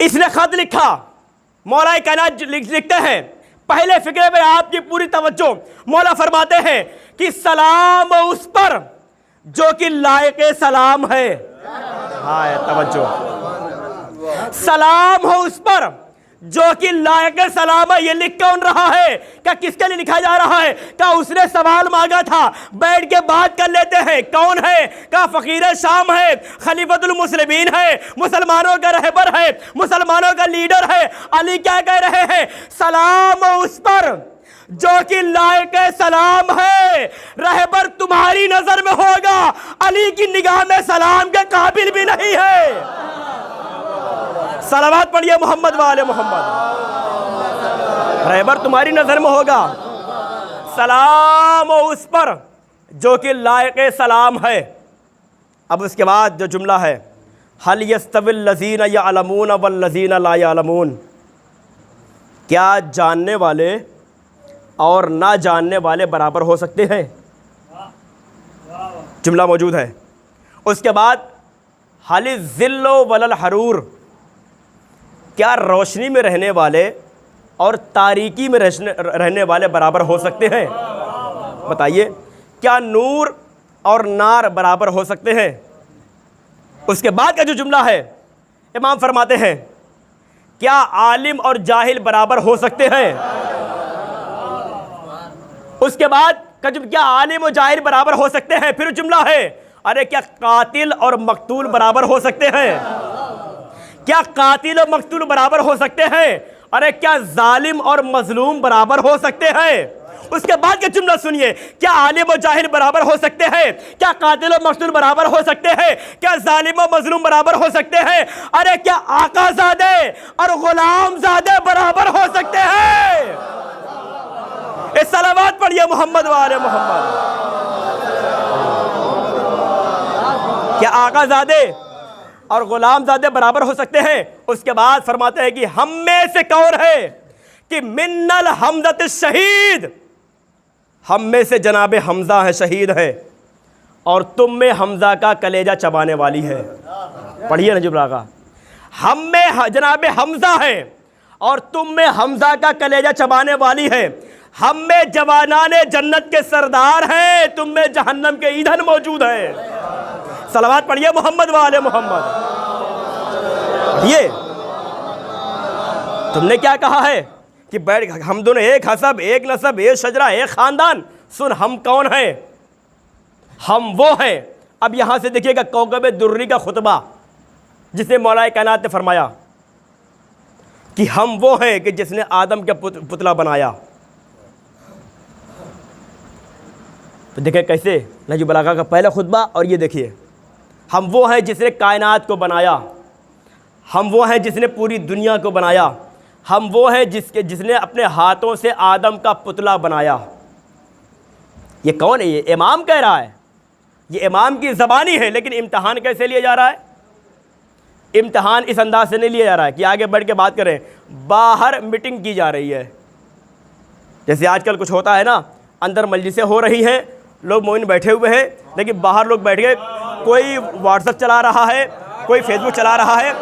इसने ख़त लिखा, मौला कायनात लिखते हैं, पहले फिक्रे में आपकी पूरी तवज्जो। मौला फरमाते हैं कि सलाम उस पर जो कि लायक सलाम है। हाँ, तवज्जो, सलाम हो उस पर जो कि लायक सलाम है। ये लिख कौन रहा है? क्या किसके लिए लिखा जा रहा है? क्या उसने सवाल मांगा था, बैठ के बात कर लेते हैं। कौन है? क्या फकीर शाम है, खलीफतुल मुस्लिमीन है, मुसलमानों का रहबर है, मुसलमानों का लीडर है। अली क्या कह रहे हैं? सलाम उस पर जो कि लायक सलाम है, रहबर तुम्हारी नजर में होगा, अली की निगाह में सलाम के काबिल भी नहीं है। सलावत पढ़िए मोहम्मद वाले मोहम्मद। रहबर तुम्हारी नजर में होगा, सलाम उस पर जो कि लायक सलाम है। अब उसके बाद जो जुमला है, हल यस्तविल लज़ीना यअलमून वल लज़ीना ला यअलमून, क्या जानने वाले और ना जानने वाले बराबर हो सकते हैं? जुमला मौजूद है। उसके बाद हल ज़िल्लो वलल हरूर, क्या रोशनी में रहने वाले और तारीकी में रहने वाले बराबर हो सकते हैं? बताइए, क्या नूर और नार बराबर हो सकते हैं? उसके बाद का जो जुमला है, इमाम फरमाते हैं, क्या आलिम और जाहिल बराबर हो सकते हैं? उसके बाद का क्या आलिम और जाहिल बराबर हो सकते हैं? फिर जुमला है, अरे क्या कातिल और मकतूल बराबर हो सकते हैं? क्या कातिल और मकतूल बराबर हो सकते हैं? अरे क्या जालिम और मजलूम बराबर हो सकते हैं? उसके बाद के जुमला सुनिए, क्या आलिम और जाहिल बराबर हो सकते हैं? क्या कातिल और मकतूल बराबर हो सकते हैं? क्या जालिम और मजलूम बराबर हो सकते हैं? अरे क्या आकाजादे और गुलामजादे बराबर हो सकते हैं? इस सलावत पढ़िए मोहम्मद वाले मोहम्मद। क्या आकाजादे और गुलामजादे बराबर हो सकते हैं? उसके बाद फरमाते हैं कि हम में से कौन है कि मिन्नल हमजत शहीद, हम में से जनाबे हमजा है, शहीद है, और तुम में हमजा का कलेजा चबाने वाली है। पढ़िए नजीब रागा, हम में जनाबे हमजा है और तुम में हमजा का कलेजा चबाने वाली है। हम में जवानाने जन्नत के सरदार हैं, तुम में जहन्नम के ईंधन मौजूद है। सलावत पढ़िए मोहम्मद वाले मोहम्मद। ये तुमने क्या कहा है कि बैठ हम दोनों एक हसब, एक नसब, एक शजरा, एक ख़ानदान। सुन, हम कौन हैं? हम वो हैं। अब यहाँ से देखिएगा कौकब दुर्री का खुतबा, जिसने मौलाए कायनात ने फरमाया कि हम वो हैं कि जिसने आदम का पुतला बनाया। तो देखिए कैसे नहजुल बलागा का पहला खुतबा, और ये देखिए, हम वो हैं जिसने कायनात को बनाया, हम वो हैं जिसने पूरी दुनिया को बनाया, हम वो हैं जिसने अपने हाथों से आदम का पुतला बनाया। ये कौन है? ये इमाम कह रहा है, ये इमाम की ज़बानी है। लेकिन इम्तिहान कैसे लिया जा रहा है? इम्तिहान इस अंदाज से नहीं लिया जा रहा है कि आगे बढ़ के बात करें। बाहर मीटिंग की जा रही है, जैसे आजकल कुछ होता है ना, अंदर मजलिसें हो रही हैं, लोग मोइन बैठे हुए हैं, लेकिन बाहर लोग बैठ गए, कोई व्हाट्सएप चला रहा है, कोई फेसबुक चला रहा है।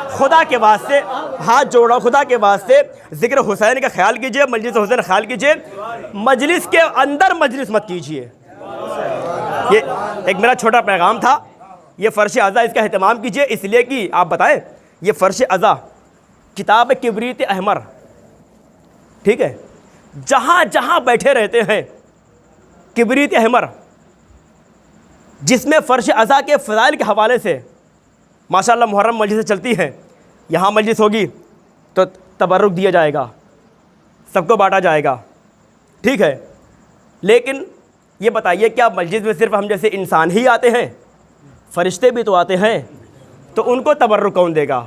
खुदा के वास्ते हाथ जोड़ो, खुदा के वास्ते जिक्र हुसैन का ख्याल कीजिए, मजलिस हुसैन ख्याल कीजिए, मजलिस के अंदर मजलिस मत कीजिए। ये एक मेरा छोटा पैगाम था। ये फ़र्श अज़ा, इसका एहतमाम कीजिए, इसलिए कि आप बताएं, ये फ़र्श अज़ा किताब किबरीत अहमर, ठीक है, जहाँ जहाँ बैठे रहते हैं किबरीत अहमर, जिसमें फ़र्श अज़ा के फ़ज़ाइल के हवाले से माशाअल्लाह मुहर्रम मजलिसें चलती हैं। यहाँ मजलिस होगी तो तबर्रुक दिया जाएगा, सबको बांटा जाएगा, ठीक है। लेकिन ये बताइए, क्या मस्जिद में सिर्फ हम जैसे इंसान ही आते हैं? फरिश्ते भी तो आते हैं, तो उनको तबर्रुक कौन देगा?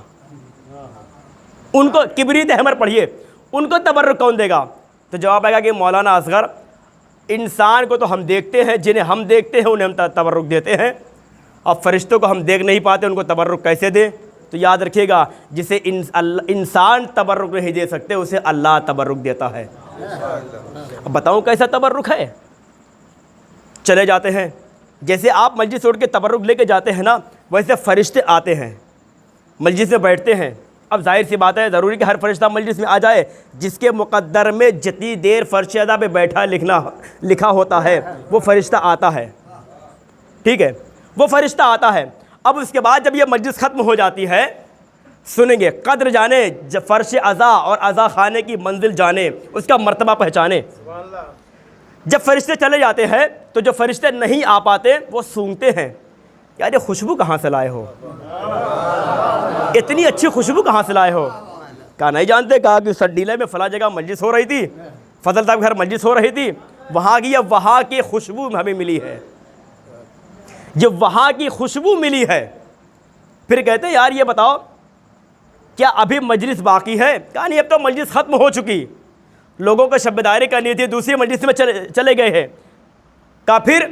उनको किबरीत अहमर पढ़िए, उनको तबर्रुक कौन देगा? तो जवाब आएगा कि मौलाना असगर, इंसान को तो हम देखते हैं, जिन्हें हम देखते हैं उन्हें हम तबर्रुक देते हैं, और फरिश्तों को हम देख नहीं पाते, उनको तबर्रुक कैसे दें? तो याद रखिएगा, जिसे इंसान तबर्रुक नहीं दे सकते, उसे अल्लाह तबर्रुक देता है। अब बताऊं कैसा तबर्रुक है? चले जाते हैं, जैसे आप मस्जिद छोड़ के तबर्रुक लेके जाते हैं ना, वैसे फ़रिश्ते आते हैं, मस्जिद में बैठते हैं। अब जाहिर सी बात है, ज़रूरी कि हर फरिश्ता मस्जिद में आ जाए? जिसके मुक़द्दर में जितनी देर फ़र्श अज़ा पे बैठा लिखा होता है, वो फ़रिश्ता आता है, ठीक है, वो फ़रिश्ता आता है। अब उसके बाद जब ये मजलिस ख़त्म हो जाती है, सुनेंगे, कद्र जाने, जब फ़र्श अज़ा और अज़ा खाने की मंजिल जाने, उसका मर्तबा पहचाने। जब फ़रिश्ते चले जाते हैं तो जो फ़रिश्ते नहीं आ पाते वो सूंघते हैं, यार ये खुशबू कहाँ से लाए हो, इतनी अच्छी खुशबू कहाँ से लाए हो? कहा नहीं जानते। कहा कि सड्डीले में फ़ला जगह मजलिस हो रही थी, फजल साहब घर मजलिस हो रही थी, वहाँ की, अब वहाँ की खुशबू हमें मिली है, जो वहाँ की खुशबू मिली है। फिर कहते हैं यार ये बताओ क्या अभी मजलिस बाकी है? कहा नहीं, अब तो मजलिस ख़त्म हो चुकी, लोगों को शब्बदारी करनी थी, दूसरी मजलिस में चले गए हैं। कहा फिर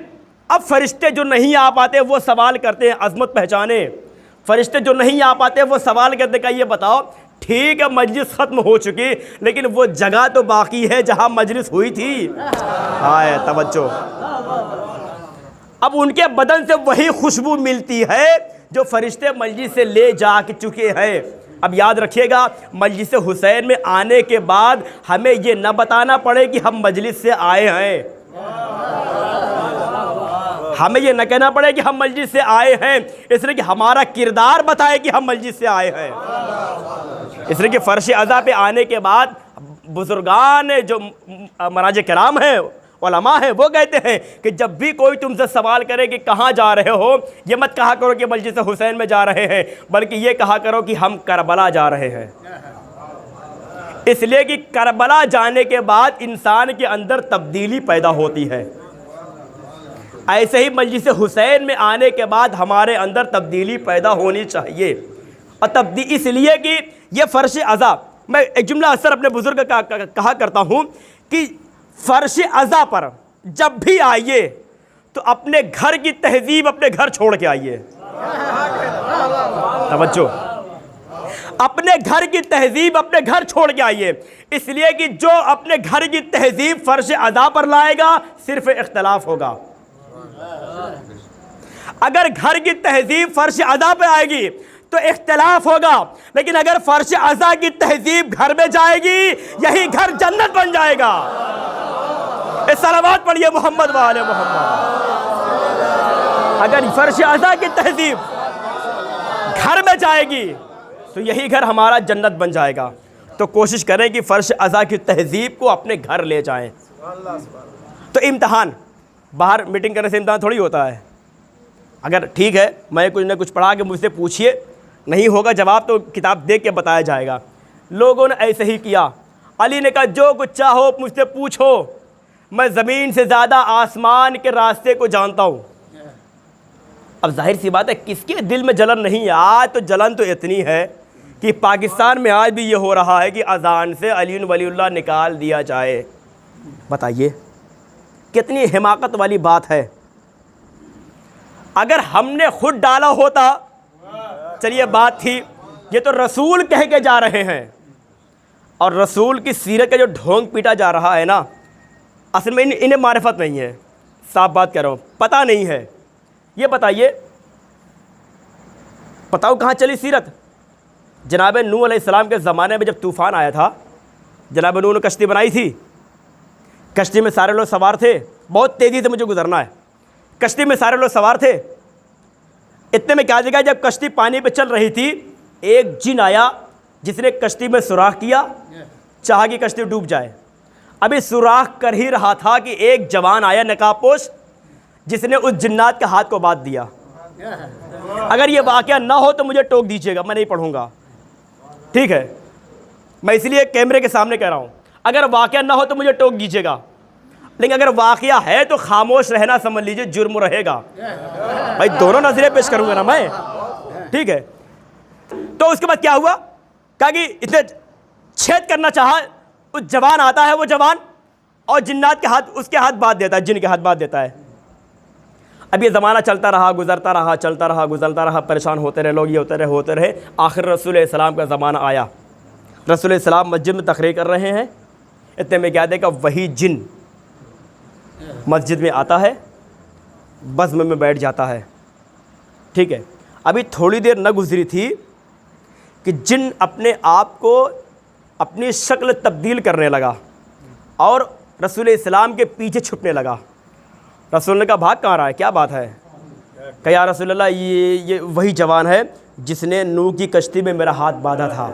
अब फरिश्ते जो नहीं आ पाते वो सवाल करते हैं, अज़मत पहचाने। फरिश्ते जो नहीं आ पाते वो सवाल करते, का ये बताओ ठीक है मजलिस ख़त्म हो चुकी, लेकिन वो जगह तो बाकी है जहाँ मजलिस हुई थी। हाय तवज्जो। अब उनके बदन से वही खुशबू मिलती है जो फरिश्ते मजलिस से ले जा चुके हैं। अब याद रखिएगा, मजलिस हुसैन में आने के बाद हमें ये न बताना पड़े कि हम मजलिस से आए हैं, हमें ये न कहना पड़े कि हम मजलिस से आए हैं, इसलिए कि हमारा किरदार बताए कि हम मजलिस से आए हैं। इसलिए कि फ़र्श अज़ा पे आने के बाद बुजुर्गान जो मराज कराम हैं, उलमा हैं, वो कहते हैं कि जब भी कोई तुमसे सवाल करे कि कहाँ जा रहे हो, ये मत कहा करो कि मजलिस हुसैन में जा रहे हैं, बल्कि ये कहा करो कि हम करबला जा रहे हैं। इसलिए कि करबला जाने के बाद इंसान के अंदर तब्दीली पैदा होती है। ऐसे ही मजलिस हुसैन में आने के बाद हमारे अंदर तब्दीली पैदा होनी चाहिए। और इसलिए कि ये फ़र्श अज़ा, मैं एक जुमला अक्सर अपने बुज़ुर्ग का कहा करता हूँ कि फ़र्श अज़ा पर जब भी आइए तो अपने घर की तहज़ीब अपने घर छोड़ के आइए। तवज्जो, अपने घर की तहज़ीब अपने घर छोड़ के आइए। इसलिए कि जो अपने घर की तहज़ीब फ़र्श अज़ा पर लाएगा सिर्फ इख्तलाफ होगा। अगर घर की तहज़ीब फ़र्श अज़ा पे आएगी तो इख्तलाफ होगा, लेकिन अगर फ़र्श अज़ा की तहज़ीब घर में जाएगी यही घर जन्नत बन जाएगा। इस सलावत पढ़िए मोहम्मद वाले मोहम्मद। अगर फ़र्श अज़ा की तहज़ीब घर में जाएगी तो यही घर हमारा जन्नत बन जाएगा। तो कोशिश करें कि फ़र्श अज़ा की तहज़ीब को अपने घर ले जाएं। तो इम्तहान, बाहर मीटिंग करने से इम्तहान थोड़ी होता है। अगर ठीक है मैं कुछ ना कुछ पढ़ा के मुझसे पूछिए, नहीं होगा जवाब तो किताब देख के बताया जाएगा। लोगों ने ऐसे ही किया। अली ने कहा जो कुछ चाहो मुझसे पूछो, मैं ज़मीन से ज़्यादा आसमान के रास्ते को जानता हूँ। अब जाहिर सी बात है किसके दिल में जलन नहीं है। आज तो जलन तो इतनी है कि पाकिस्तान में आज भी ये हो रहा है कि अजान से अली वलीउल्लाह निकाल दिया जाए। बताइए कितनी हिमाकत वाली बात है। अगर हमने खुद डाला होता, चलिए बात थी, ये तो रसूल कह के जा रहे हैं और रसूल की सीरत का जो ढोंग पीटा जा रहा है ना, असल में इन्हें मारिफत नहीं है। साफ बात कह रहा हूँ, पता नहीं है। ये बताइए, बताओ कहाँ चली सीरत। जनाब नूह अलैहिस्सलाम के ज़माने में जब तूफ़ान आया था, जनाब नूह ने कश्ती बनाई थी। कश्ती में सारे लोग सवार थे। बहुत तेज़ी से मुझे गुजरना है। कश्ती में सारे लोग सवार थे। इतने में क्या जगह, जब कश्ती पानी पे चल रही थी, एक जिन आया जिसने कश्ती में सुराख किया, चाहा कि कश्ती डूब जाए। अभी सुराख कर ही रहा था कि एक जवान आया नकाबपोश, जिसने उस जिन्नात के हाथ को बांध दिया। अगर ये वाक़या ना हो तो मुझे टोक दीजिएगा, मैं नहीं पढ़ूंगा, ठीक है। मैं इसलिए कैमरे के सामने कह रहा हूँ, अगर वाक़या ना हो तो मुझे टोक दीजिएगा, लेकिन अगर वाक़या है तो खामोश रहना समझ लीजिए जुर्म रहेगा। भाई दोनों नजरें पेश करूँगा ना मैं, ठीक है। तो उसके बाद क्या हुआ, कहा कि इसने छेद करना चाहा, उस जवान आता है, वो जवान और जिन्नात के हाथ, उसके हाथ बांध देता है, जिन के हाथ बांध देता है। अब ये ज़माना चलता रहा, गुजरता रहा, चलता रहा, गुजरता रहा, परेशान होते रहे लोग, ये होते रहे। आखिर रसूल सलाम का ज़माना आया। रसूल सलाम मस्जिद में तकरीर कर रहे हैं। इतने में क्या देखा, वही जिन मस्जिद में आता है, बज़्म में बैठ जाता है, ठीक है। अभी थोड़ी देर न गुजरी थी कि जिन अपने आप को, अपनी शक्ल तब्दील करने लगा और रसूल इस्लाम के पीछे छुपने लगा। रसूल ने कहा भाग कहाँ रहा है, क्या बात है। कहा या रसूल अल्लाह, ये वही जवान है जिसने नूह की कश्ती में मेरा हाथ बांधा था।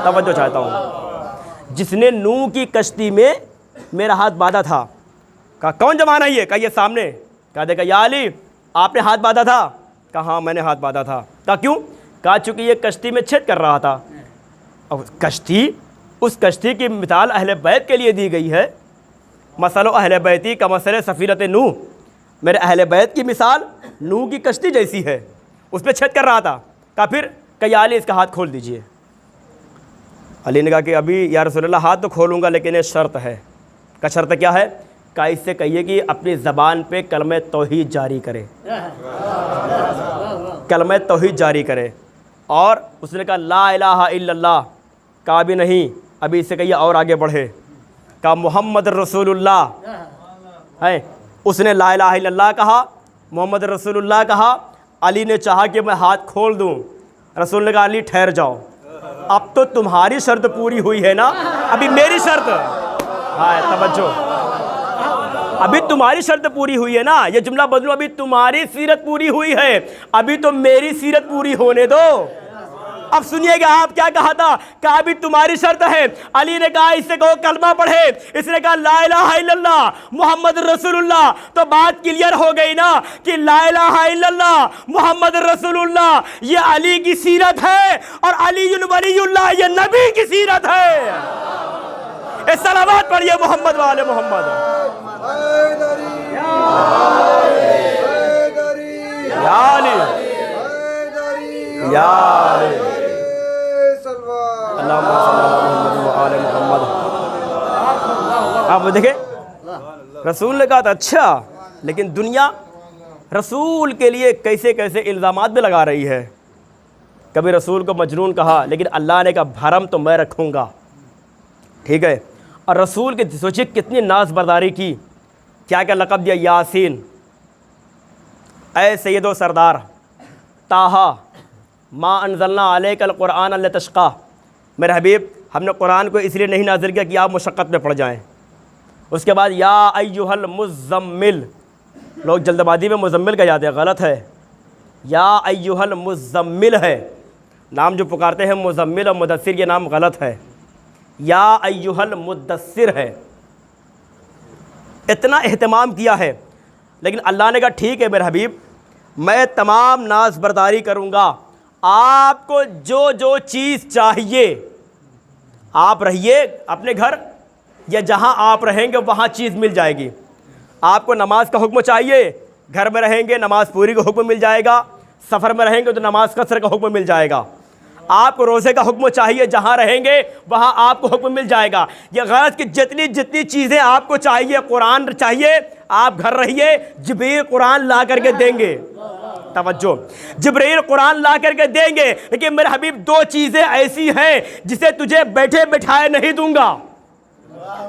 तवज्जो चाहता हूँ, जिसने नूह की कश्ती में मेरा हाथ बांधा था। कहा कौन जवान है ये, कहा ये सामने। कहा देखा या अली आपने हाथ बांधा था। कहा हाँ मैंने हाथ बांधा था। कहा क्यों, कहा चूँकि ये कश्ती में छेद कर रहा था। अब कश्ती, उस कश्ती की मिसाल अहले बैत के लिए दी गई है। मसलो अहले बैती का मसले सफ़ीरत नूह, मेरे अहले बैत की मिसाल नूह की कश्ती जैसी है, उस पर छेद कर रहा था। कहा फिर, कहा अली इसका हाथ खोल दीजिए। अली ने कहा कि अभी या रसूलल्लाह हाथ तो खोलूँगा, लेकिन ये शर्त है। का शर्त क्या है, का इससे कहिए कि अपनी ज़बान पे कलमे तौहीद जारी करे, कलमे तौहीद जारी करे। और उसने कहा ला इलाहा इल्लल्लाह, कहा भी नहीं, अभी इससे कहिए और आगे बढ़े। कहा मोहम्मद रसूलुल्लाह है, उसने ला इलाहा इल्लल्लाह कहा, मोहम्मद रसूलुल्लाह कहा। अली ने चाहा कि मैं हाथ खोल दूं। रसूल ने कहा अली ठहर जाओ, अब तो तुम्हारी शर्त पूरी हुई है ना, अभी मेरी शर्त। हाँ तवज्जो, अभी तुम्हारी शर्त पूरी हुई है ना, ये जुमला बदलो, अभी तुम्हारी सीरत पूरी हुई है, अभी तो मेरी सीरत पूरी होने दो। अब सुनिएगा आप क्या कहा था, कहा भी तुम्हारी शर्त है। अली ने कहा इससे कहो कलमा पढ़े, इसने कहा ला इलाहा इल्लल्लाह मुहम्मद रसूलुल्लाह। तो बात क्लियर हो गई ना कि ला इलाहा इल्लल्लाह मुहम्मद रसूलुल्लाह ये अली की सीरत है और अली वलीउल्लाह ये नबी की सीरत है। इस सलावत पढ़िए मोहम्मद वाले मोहम्मद। या अली या अली आप देखे रसूल ने कहा था अच्छा, लेकिन दुनिया रसूल के लिए कैसे कैसे इल्ज़ामात भी लगा रही है। कभी रसूल को मजनून कहा, लेकिन अल्लाह ने कहा भरम तो मैं रखूँगा, ठीक है। और रसूल के सोचिए कितनी नाज बर्दारी की, क्या क्या लक़ब दिया, यासीन, ऐ सैयदो सरदार, ताहा, मा अनज़लना अलैकल क़ुरआन लितश्क़ा, मेरे हबीब हमने कुरान को इसलिए नहीं नाज़िल किया कि आप मुशक्क़त में पड़ जाएं। उसके बाद या अय्युहल मुज़म्मिल, लोग जल्दबाजी में मुज़म्मिल कह जाते हैं, गलत है, या अय्युहल मुज़म्मिल है, नाम जो पुकारते हैं मुज़म्मिल और मुदस्सिर ये नाम गलत है, या अय्युहल मुद्दस्सिर है। इतना एहतमाम किया है, लेकिन अल्लाह ने कहा ठीक है मेरे हबीब मैं तमाम नाज बर्दारी करूँगा, आपको जो जो चीज़ चाहिए, आप रहिए अपने घर या जहाँ आप रहेंगे वहाँ चीज़ मिल जाएगी। आपको नमाज का हुक्म चाहिए, घर में रहेंगे नमाज पूरी का हुक्म मिल जाएगा, सफ़र में रहेंगे तो नमाज कसर का हुक्म मिल जाएगा। आपको रोज़े का हुक्म चाहिए, जहाँ रहेंगे वहाँ आपको हुक्म मिल जाएगा। ये गरज कि जितनी जितनी चीज़ें आपको चाहिए, कुरान चाहिए, आप घर रहिए, जिब्रील कुरान ला करके देंगे। तवज्जो, जिब्रील कुरान ला करके देंगे, लेकिन मेरे हबीब दो चीज़ें ऐसी हैं जिसे तुझे बैठे बैठाए नहीं दूंगा।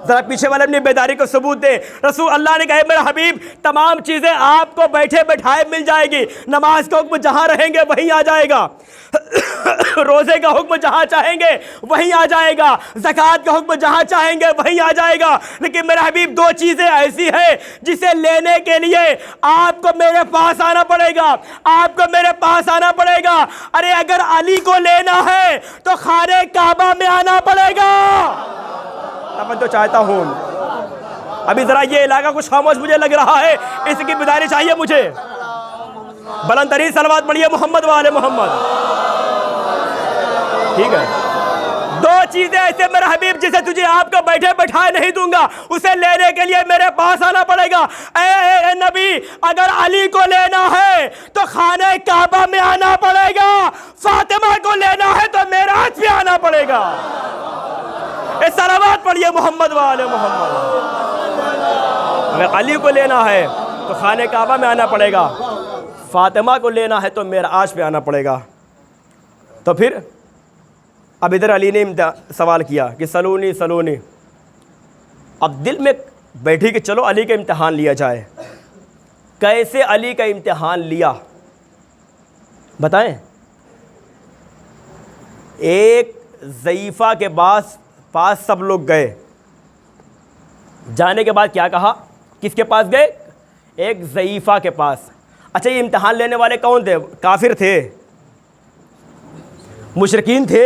जरा पीछे वाले अपनी बेदारी को सबूत दे। रसूल अल्लाह ने कहा मेरा हबीब तमाम चीज़ें आपको बैठे बैठाए मिल जाएगी। नमाज का हुक्म जहाँ रहेंगे वहीं आ जाएगा, रोज़े का हुक्म जहाँ चाहेंगे वहीं आ जाएगा, ज़कात का हुक्म जहाँ चाहेंगे वहीं आ जाएगा। लेकिन मेरा हबीब दो चीज़ें ऐसी हैं जिसे लेने के लिए आपको मेरे पास आना पड़ेगा, आपको मेरे पास आना पड़ेगा। अरे अगर अली को लेना है तो खाने काबा में आना पड़ेगा। मैं तो चाहता हूँ अभी ज़रा ये इलाका कुछ खामोश मुझे लग रहा है, इसकी बेदारी चाहिए मुझे। बुलंद तरीन सलवात पढ़िए मोहम्मद वाले मोहम्मद, ठीक है। दो चीज़ें ऐसे मेरा हबीब जिसे तुझे आपको बैठे बैठाए नहीं दूंगा, उसे लेने के लिए मेरे पास आना पड़ेगा। ए नबी अगर अली को लेना है तो खाने काबा में आना पड़ेगा, फातिमा को लेना है तो मेराज पे आना पड़ेगा। इस सलावत पढ़िए मोहम्मद वाले मोहम्मद। अगर अली को लेना है तो खाने काबा में आना पड़ेगा, फातिमा को लेना है तो मेराज पे आना पड़ेगा। तो फिर अब इधर अली ने सवाल किया कि सलूनी सलूनी। अब दिल में बैठी कि चलो अली का इम्तिहान लिया जाए। कैसे अली का इम्तिहान लिया बताएं। एक ज़ईफ़ा के पास सब लोग गए, जाने के बाद क्या कहा, किसके पास गए, एक ज़ईफ़ा के पास। अच्छा ये इम्तिहान लेने वाले कौन थे, काफिर थे, मुशरिकीन थे,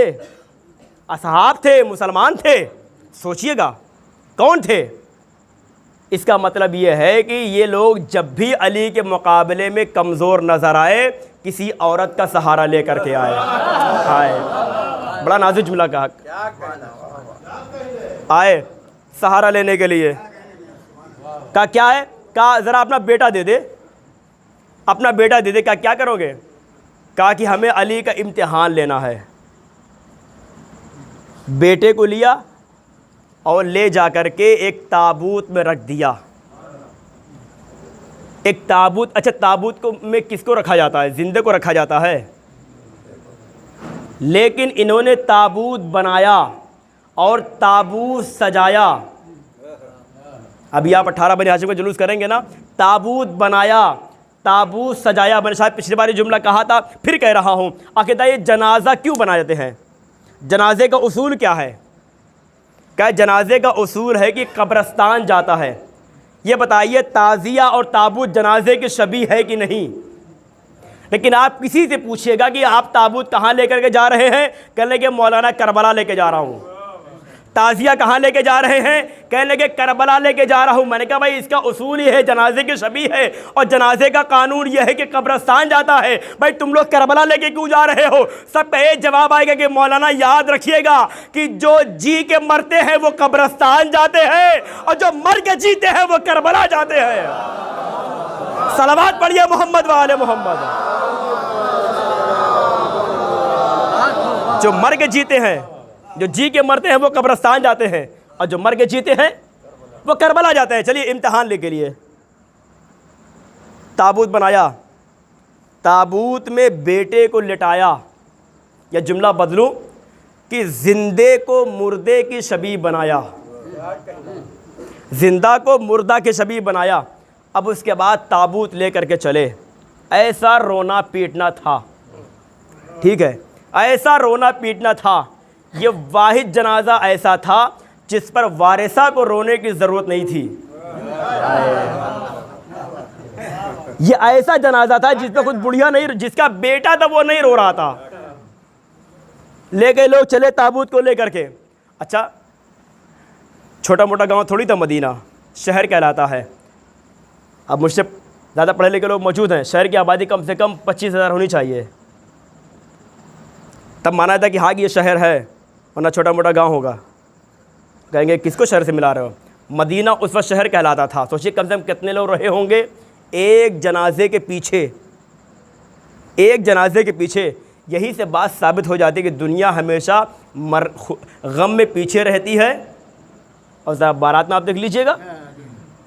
असहाब थे, मुसलमान थे, सोचिएगा कौन थे। इसका मतलब ये है कि ये लोग जब भी अली के मुकाबले में कमज़ोर नज़र आए किसी औरत का सहारा लेकर के आए। बड़ा नाजुक जुमला कहा, आए सहारा लेने के लिए। कहा क्या है, कहा ज़रा अपना बेटा दे दे, अपना बेटा दे दे। क्या करोगे, कहा कि हमें अली का इम्तिहान लेना है। बेटे को लिया और ले जा कर के एक ताबूत में रख दिया। एक ताबूत, अच्छा ताबूत को में किसको रखा जाता है, जिंदे को रखा जाता है, लेकिन इन्होंने ताबूत बनाया और ताबूत सजाया। अभी आप 18 बनी हाशिम का जुलूस करेंगे ना, ताबूत बनाया, ताबूत सजाया। मैंने शायद पिछली बार ये जुमला कहा था, फिर कह रहा हूँ। आखिर ये जनाजा क्यों बनाए जाते हैं, जनाजे का उसूल क्या है। क्या जनाजे का उसूल है कि कब्रस्तान जाता है। ये बताइए ताज़िया और ताबूत जनाजे के शबीह है कि नहीं। लेकिन आप किसी से पूछिएगा कि आप ताबूत कहाँ लेकर के जा रहे हैं, कहने के मौलाना करबला लेके जा रहा हूँ। ताज़िया कहाँ लेके जा रहे हैं, कहने के करबला लेके जा रहा हूँ। मैंने कहा भाई इसका उसूल ये है, जनाजे की शबी है और जनाजे का कानून ये है कि कब्रस्तान जाता है, भाई तुम लोग करबला लेके क्यों जा रहे हो? सबका एक जवाब आएगा कि मौलाना याद रखिएगा कि जो जी के मरते हैं वो कब्रस्तान जाते हैं और जो मर के जीते हैं वो करबला जाते हैं। सलावत पढ़िए मोहम्मद वाले मोहम्मद। जो मर के जीते हैं, जो जी के मरते हैं वो कब्रस्तान जाते हैं और जो मर के जीते हैं वो करबला जाते हैं। चलिए इम्तिहान लेके लिए ताबूत बनाया, ताबूत में बेटे को लिटाया, या जुमला बदलूं कि जिंदे को मुर्दे की शबीह बनाया, जिंदा को मुर्दा की शबीह बनाया। अब उसके बाद ताबूत लेकर के चले। ऐसा रोना पीटना था, ठीक है, ऐसा रोना पीटना था। ये वाहिद जनाजा ऐसा था जिस पर वारिसा को रोने की ज़रूरत नहीं थी। ये ऐसा जनाजा था जिस पर खुद बुढ़िया नहीं, जिसका बेटा था वो नहीं रो रहा था। ले गए लोग, चले ताबूत को लेकर के। अच्छा, छोटा मोटा गांव थोड़ी था मदीना, शहर कहलाता है। अब मुझसे ज़्यादा पढ़े लिखे लोग मौजूद हैं, शहर की आबादी कम से कम 25,000 होनी चाहिए, तब माना था कि हाँ कि ये शहर है, वरना छोटा मोटा गांव होगा। कहेंगे किसको शहर से मिला रहे हो? मदीना उस वक्त शहर कहलाता था। सोचिए कम से कम कितने लोग रहे होंगे एक जनाजे के पीछे, एक जनाजे के पीछे। यही से बात साबित हो जाती है कि दुनिया हमेशा गम में पीछे रहती है और ज़रा बारात में आप देख लीजिएगा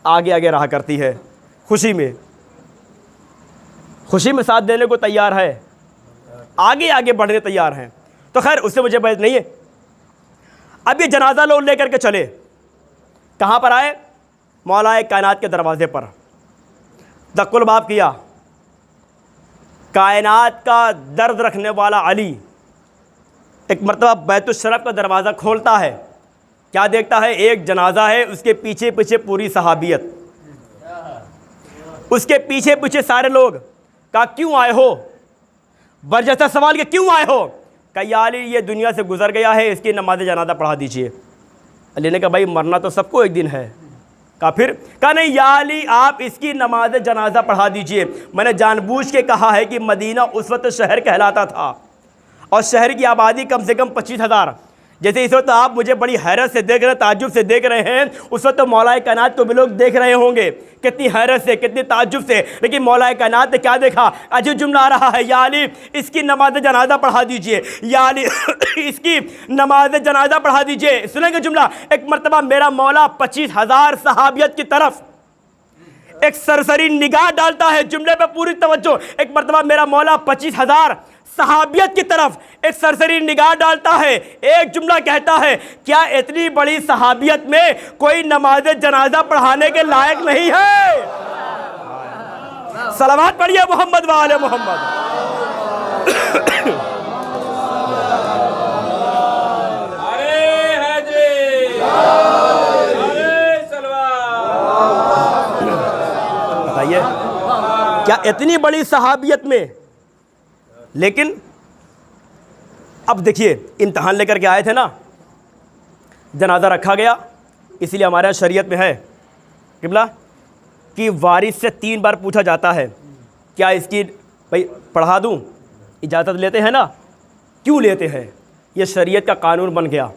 आगे आगे रहा करती है। खुशी में साथ देने को तैयार है, आगे आगे बढ़ने तैयार हैं। तो खैर उससे मुझे बहस नहीं है। अब ये जनाजा लोग लेकर के चले, कहाँ पर आए? मौलाए कायनात के दरवाजे पर दक्कुल बाब किया। कायनात का दर्द रखने वाला अली एक मरतबा बैतुल शरफ का दरवाज़ा खोलता है। क्या देखता है? एक जनाजा है, उसके पीछे पीछे पूरी सहाबियत, उसके पीछे पीछे सारे लोग। कहा क्यों आए हो? बरजस्ता सवाल के क्यों आए हो? कहा या अली ये दुनिया से गुजर गया है, इसकी नमाज जनाजा पढ़ा दीजिए। अली ने कहा भाई मरना तो सबको एक दिन है। कहा फिर? कहा नहीं या अली आप इसकी नमाज जनाजा पढ़ा दीजिए। मैंने जानबूझ के कहा है कि मदीना उस वक्त शहर कहलाता था और शहर की आबादी कम से कम 25,000। जैसे इस वक्त आप मुझे बड़ी हैरत से देख रहे हैं, ताज्जुब से देख रहे हैं, उस वक्त तो मौलाए कायनात को भी लोग देख रहे होंगे कितनी हैरत से, कितनी ताज्जुब से। लेकिन मौलाए कायनात ने क्या देखा? अजीब जुमला आ रहा है, या अली इसकी नमाज जनाजा पढ़ा दीजिए, या अली इसकी नमाज जनाजा पढ़ा दीजिए। सुनेंगे जुमला? एक मरतबा मेरा मौला 25,000 सहाबियत की तरफ एक सरसरी निगाह डालता है। जुमले पे पूरी तवज्जो। एक मरतबा मेरा मौला 25,000 सहाबियत की तरफ एक सरसरी निगाह डालता है, एक जुमला कहता है, क्या इतनी बड़ी सहाबियत में कोई नमाज जनाजा पढ़ाने के लायक नहीं है? सलावत पढ़िए मोहम्मद वाले मोहम्मद। बताइए क्या इतनी बड़ी सहाबियत में। लेकिन अब देखिए इम्तहान लेकर के आए थे ना, जनाजा रखा गया। इसलिए हमारे यहाँ शरीयत में है किबला कि वारिस से 3 बार पूछा जाता है क्या इसकी भाई पढ़ा दूँ? इजाज़त लेते हैं ना, क्यों लेते हैं? ये शरीयत का कानून बन गया।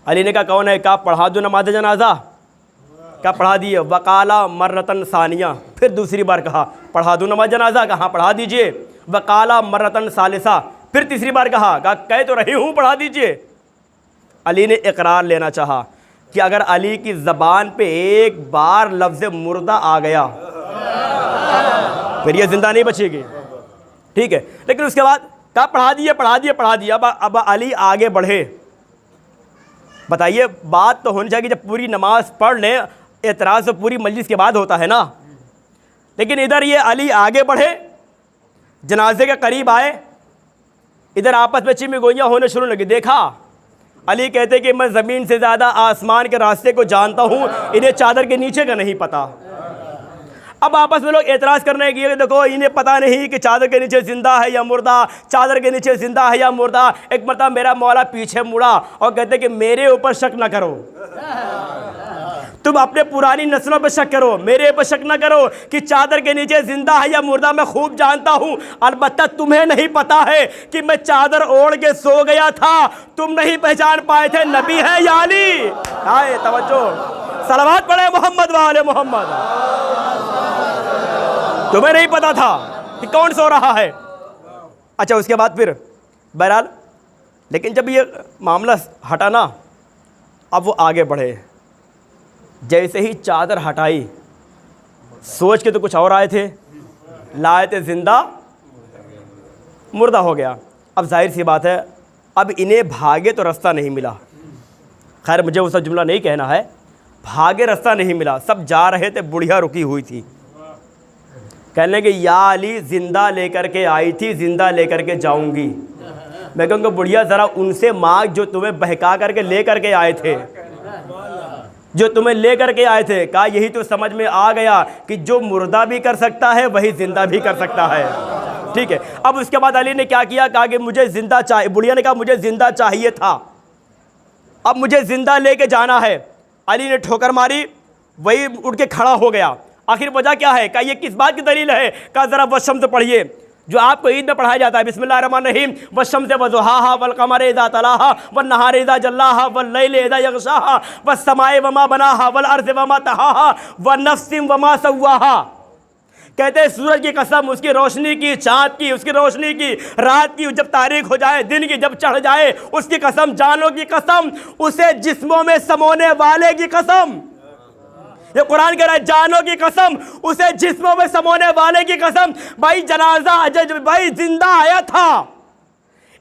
अली ने कहा कौन है? कहा पढ़ा दूँ नमाज जनाजा। क्या पढ़ा दिए? वकाला मर्रतन सानिया। फिर दूसरी बार कहा पढ़ा दूँ नमाज जनाजा। कहाँ? पढ़ा दीजिए। वकाला मर्रतन सालिसा। फिर तीसरी बार कहा कह तो रही हूँ पढ़ा दीजिए। अली ने इकरार लेना चाहा कि अगर अली की ज़बान पे एक बार लफ्ज़ मुर्दा आ गया फिर ये ज़िंदा नहीं बचेगी, ठीक है। लेकिन उसके बाद कहा पढ़ा दिए पढ़ा दिए पढ़ा दिया। अब अली आगे बढ़े। बताइए बात तो होनी चाहिए कि जब पूरी नमाज पढ़ लें, एतराज़ तो पूरी मजलिस के बाद होता है ना। लेकिन इधर ये अली आगे बढ़े, जनाजे के करीब आए, इधर आपस में चिमगोइयाँ होने शुरू लगी। देखा अली कहते कि मैं ज़मीन से ज़्यादा आसमान के रास्ते को जानता हूँ, इन्हें चादर के नीचे का नहीं पता। अब आपस में लोग एतराज़ करने लगे कि देखो इन्हें पता नहीं कि चादर के नीचे ज़िंदा है या मुर्दा, चादर के नीचे ज़िंदा है या मुर्दा। एक मरतबा मेरा मौला पीछे मुड़ा और कहते कि मेरे ऊपर शक ना करो, तुम अपने पुरानी नस्लों पर शक करो, मेरे ऊपर शक ना करो कि चादर के नीचे ज़िंदा है या मुर्दा। मैं खूब जानता हूँ, अलबत्ता तुम्हें नहीं पता है कि मैं चादर ओढ़ के सो गया था, तुम नहीं पहचान पाए थे नबी है या अली। आए तवज्जो, सलावत पढ़े मोहम्मद वाले मोहम्मद। तुम्हें नहीं पता था कि कौन सो रहा है। अच्छा, उसके बाद फिर बहरहाल, लेकिन जब ये मामला हटा ना, अब वो आगे बढ़े। जैसे ही चादर हटाई, सोच के तो कुछ और आए थे, लाए थे ज़िंदा मुर्दा हो गया। अब जाहिर सी बात है, अब इन्हें भागे तो रास्ता नहीं मिला। खैर मुझे वो सब जुमला नहीं कहना है, भागे रास्ता नहीं मिला। सब जा रहे थे, बुढ़िया रुकी हुई थी। कहने लगे या अली ज़िंदा लेकर के आई थी, ज़िंदा लेकर के जाऊंगी। मैं कहूँगा बुढ़िया ज़रा उनसे मांग जो तुम्हें बहका करके ले करके आए थे, जो तुम्हें ले करके आए थे। कहा यही तो समझ में आ गया कि जो मुर्दा भी कर सकता है वही ज़िंदा भी कर सकता है। ठीक है, अब उसके बाद अली ने क्या किया, कहा कि मुझे ज़िंदा चाहिए। बुढ़िया ने कहा मुझे ज़िंदा चाहिए था, अब मुझे ज़िंदा लेके जाना है। अली ने ठोकर मारी, वही उठ के खड़ा हो गया। आखिर वजह क्या है, कहा ये किस बात की दलील है। कहा ज़रा वशम से पढ़िए जो आपको ईद में पढ़ाया जाता है। बिस्मिल्लाहिर्रहमानिर्रहीम, वशम से वज़ुहाहा वल-क़मर इज़ा तलाहा वन-नहार इज़ा जल्लाहा वल-लैल इज़ा यग़शाहा वस-समाए वमा बनाहा वल-अर्ज़ वमा तहाहा वन-नफ़्सिन वमा सव्वाहा। कहते हैं सूरज की कसम, उसकी रोशनी की, चाँद की, उसकी रोशनी की, रात की जब तारीख हो जाए, दिन की जब चढ़ जाए, उसकी कसम, जानों की कसम, उसे जिस्मों में समोने वाले की कसम। ये कुरान कह रहा है, जानों की कसम, उसे जिस्मों में समोने वाले की कसम। भाई जनाजा भाई जिंदा आया था,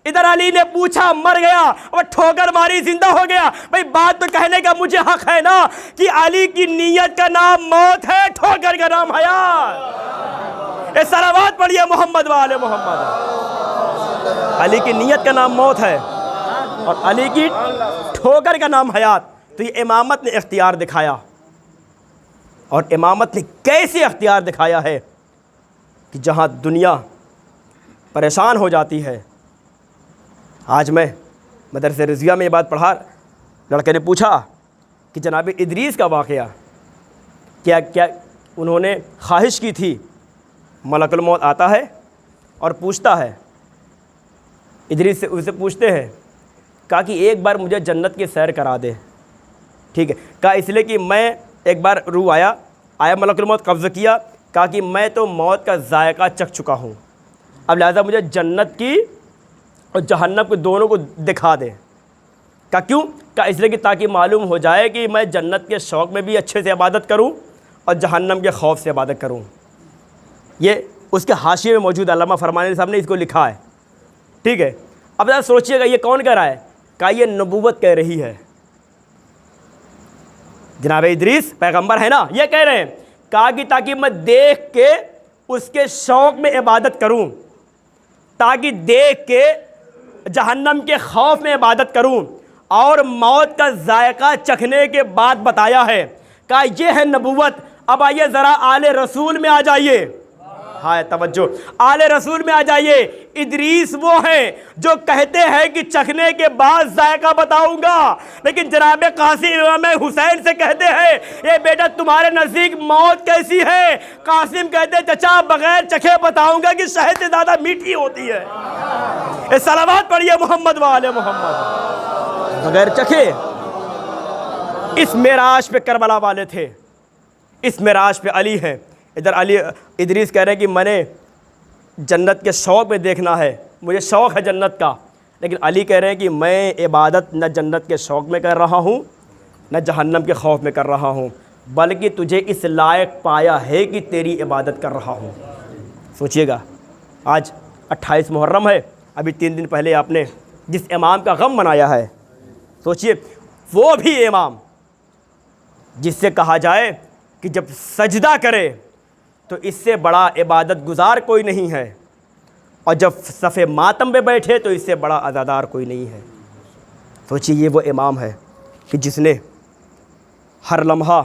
इधर अली ने पूछा मर गया और ठोकर मारी जिंदा हो गया। भाई बात तो कहने का मुझे हक है ना कि अली की नीयत का नाम मौत है, ठोकर का नाम हयात। ये सलावत पढ़िए मोहम्मद वाले मोहम्मद। अली की नीयत का नाम मौत है और अली की ठोकर का नाम हयात। तो ये इमामत ने इख्तियार दिखाया, और इमामत ने कैसे इख्तियार दिखाया है कि जहाँ दुनिया परेशान हो जाती है। आज मैं मदरसे रिज़विया में ये बात पढ़ा, लड़के ने पूछा कि जनाब इदरीस का वाक़या क्या उन्होंने ख्वाहिश की थी। मलकुल मौत आता है और पूछता है, इदरीस से उसे पूछते हैं, कहा कि एक बार मुझे जन्नत की सैर करा दे। ठीक है, कहा इसलिए कि मैं एक बार रूह आया मलकुल मौत कब्ज़ किया, कहा कि मैं तो मौत का जायका चख चुका हूँ, अब लिहाजा मुझे जन्नत की और जहन्नम को दोनों को दिखा दे। कहा क्यों, कहा इसलिए कि ताकि मालूम हो जाए कि मैं जन्नत के शौक़ में भी अच्छे से इबादत करूँ और जहन्नम के खौफ से इबादत करूँ। ये उसके हाशिए में मौजूद अल्लामा फरमानी साहब ने इसको लिखा है। ठीक है, अब ज़रा सोचिएगा ये कौन कह रहा है। कहा ये नबूवत कह रही है, जनाब इदरीस पैगंबर है ना, ये कह रहे हैं। कहा कि ताकि मैं देख के उसके शौक़ में इबादत करूं, ताकि देख के जहन्नम के खौफ में इबादत करूं, और मौत का जायका चखने के बाद बताया है। कहा ये है नबूवत। अब आइए ज़रा आले रसूल में आ जाइए। हाँ तवज्जो, आले रसूल में आ जाइए। इदरीस वो हैं जो कहते हैं कि चखने के बाद जायका बताऊंगा, लेकिन जनाब कासिम इमाम हुसैन से कहते हैं, ये बेटा तुम्हारे नज़दीक मौत कैसी है। कासिम कहते हैं चचा बगैर चखे बताऊंगा कि शहद से ज़्यादा मीठी होती है। ये सलावत पढ़िए मोहम्मद वाले मोहम्मद। बगैर चखे इस मेराज पे करबला वाले थे, इस मेराज पे अली है। इधर अली इदरीस कह रहे हैं कि मैंने जन्नत के शौक़ में देखना है, मुझे शौक़ है जन्नत का, लेकिन अली कह रहे हैं कि मैं इबादत न जन्नत के शौक़ में कर रहा हूँ न जहन्नम के खौफ में कर रहा हूँ, बल्कि तुझे इस लायक पाया है कि तेरी इबादत कर रहा हूँ। सोचिएगा, आज 28 मुहर्रम है, अभी 3 दिन पहले आपने जिस इमाम का गम मनाया है, सोचिए वो भी इमाम जिससे कहा जाए कि जब सजदा करे तो इससे बड़ा इबादत गुजार कोई नहीं है, और जब सफ़े मातम पे बैठे तो इससे बड़ा अज़ादार कोई नहीं है। सोचिए ये वो इमाम है कि जिसने हर लम्हा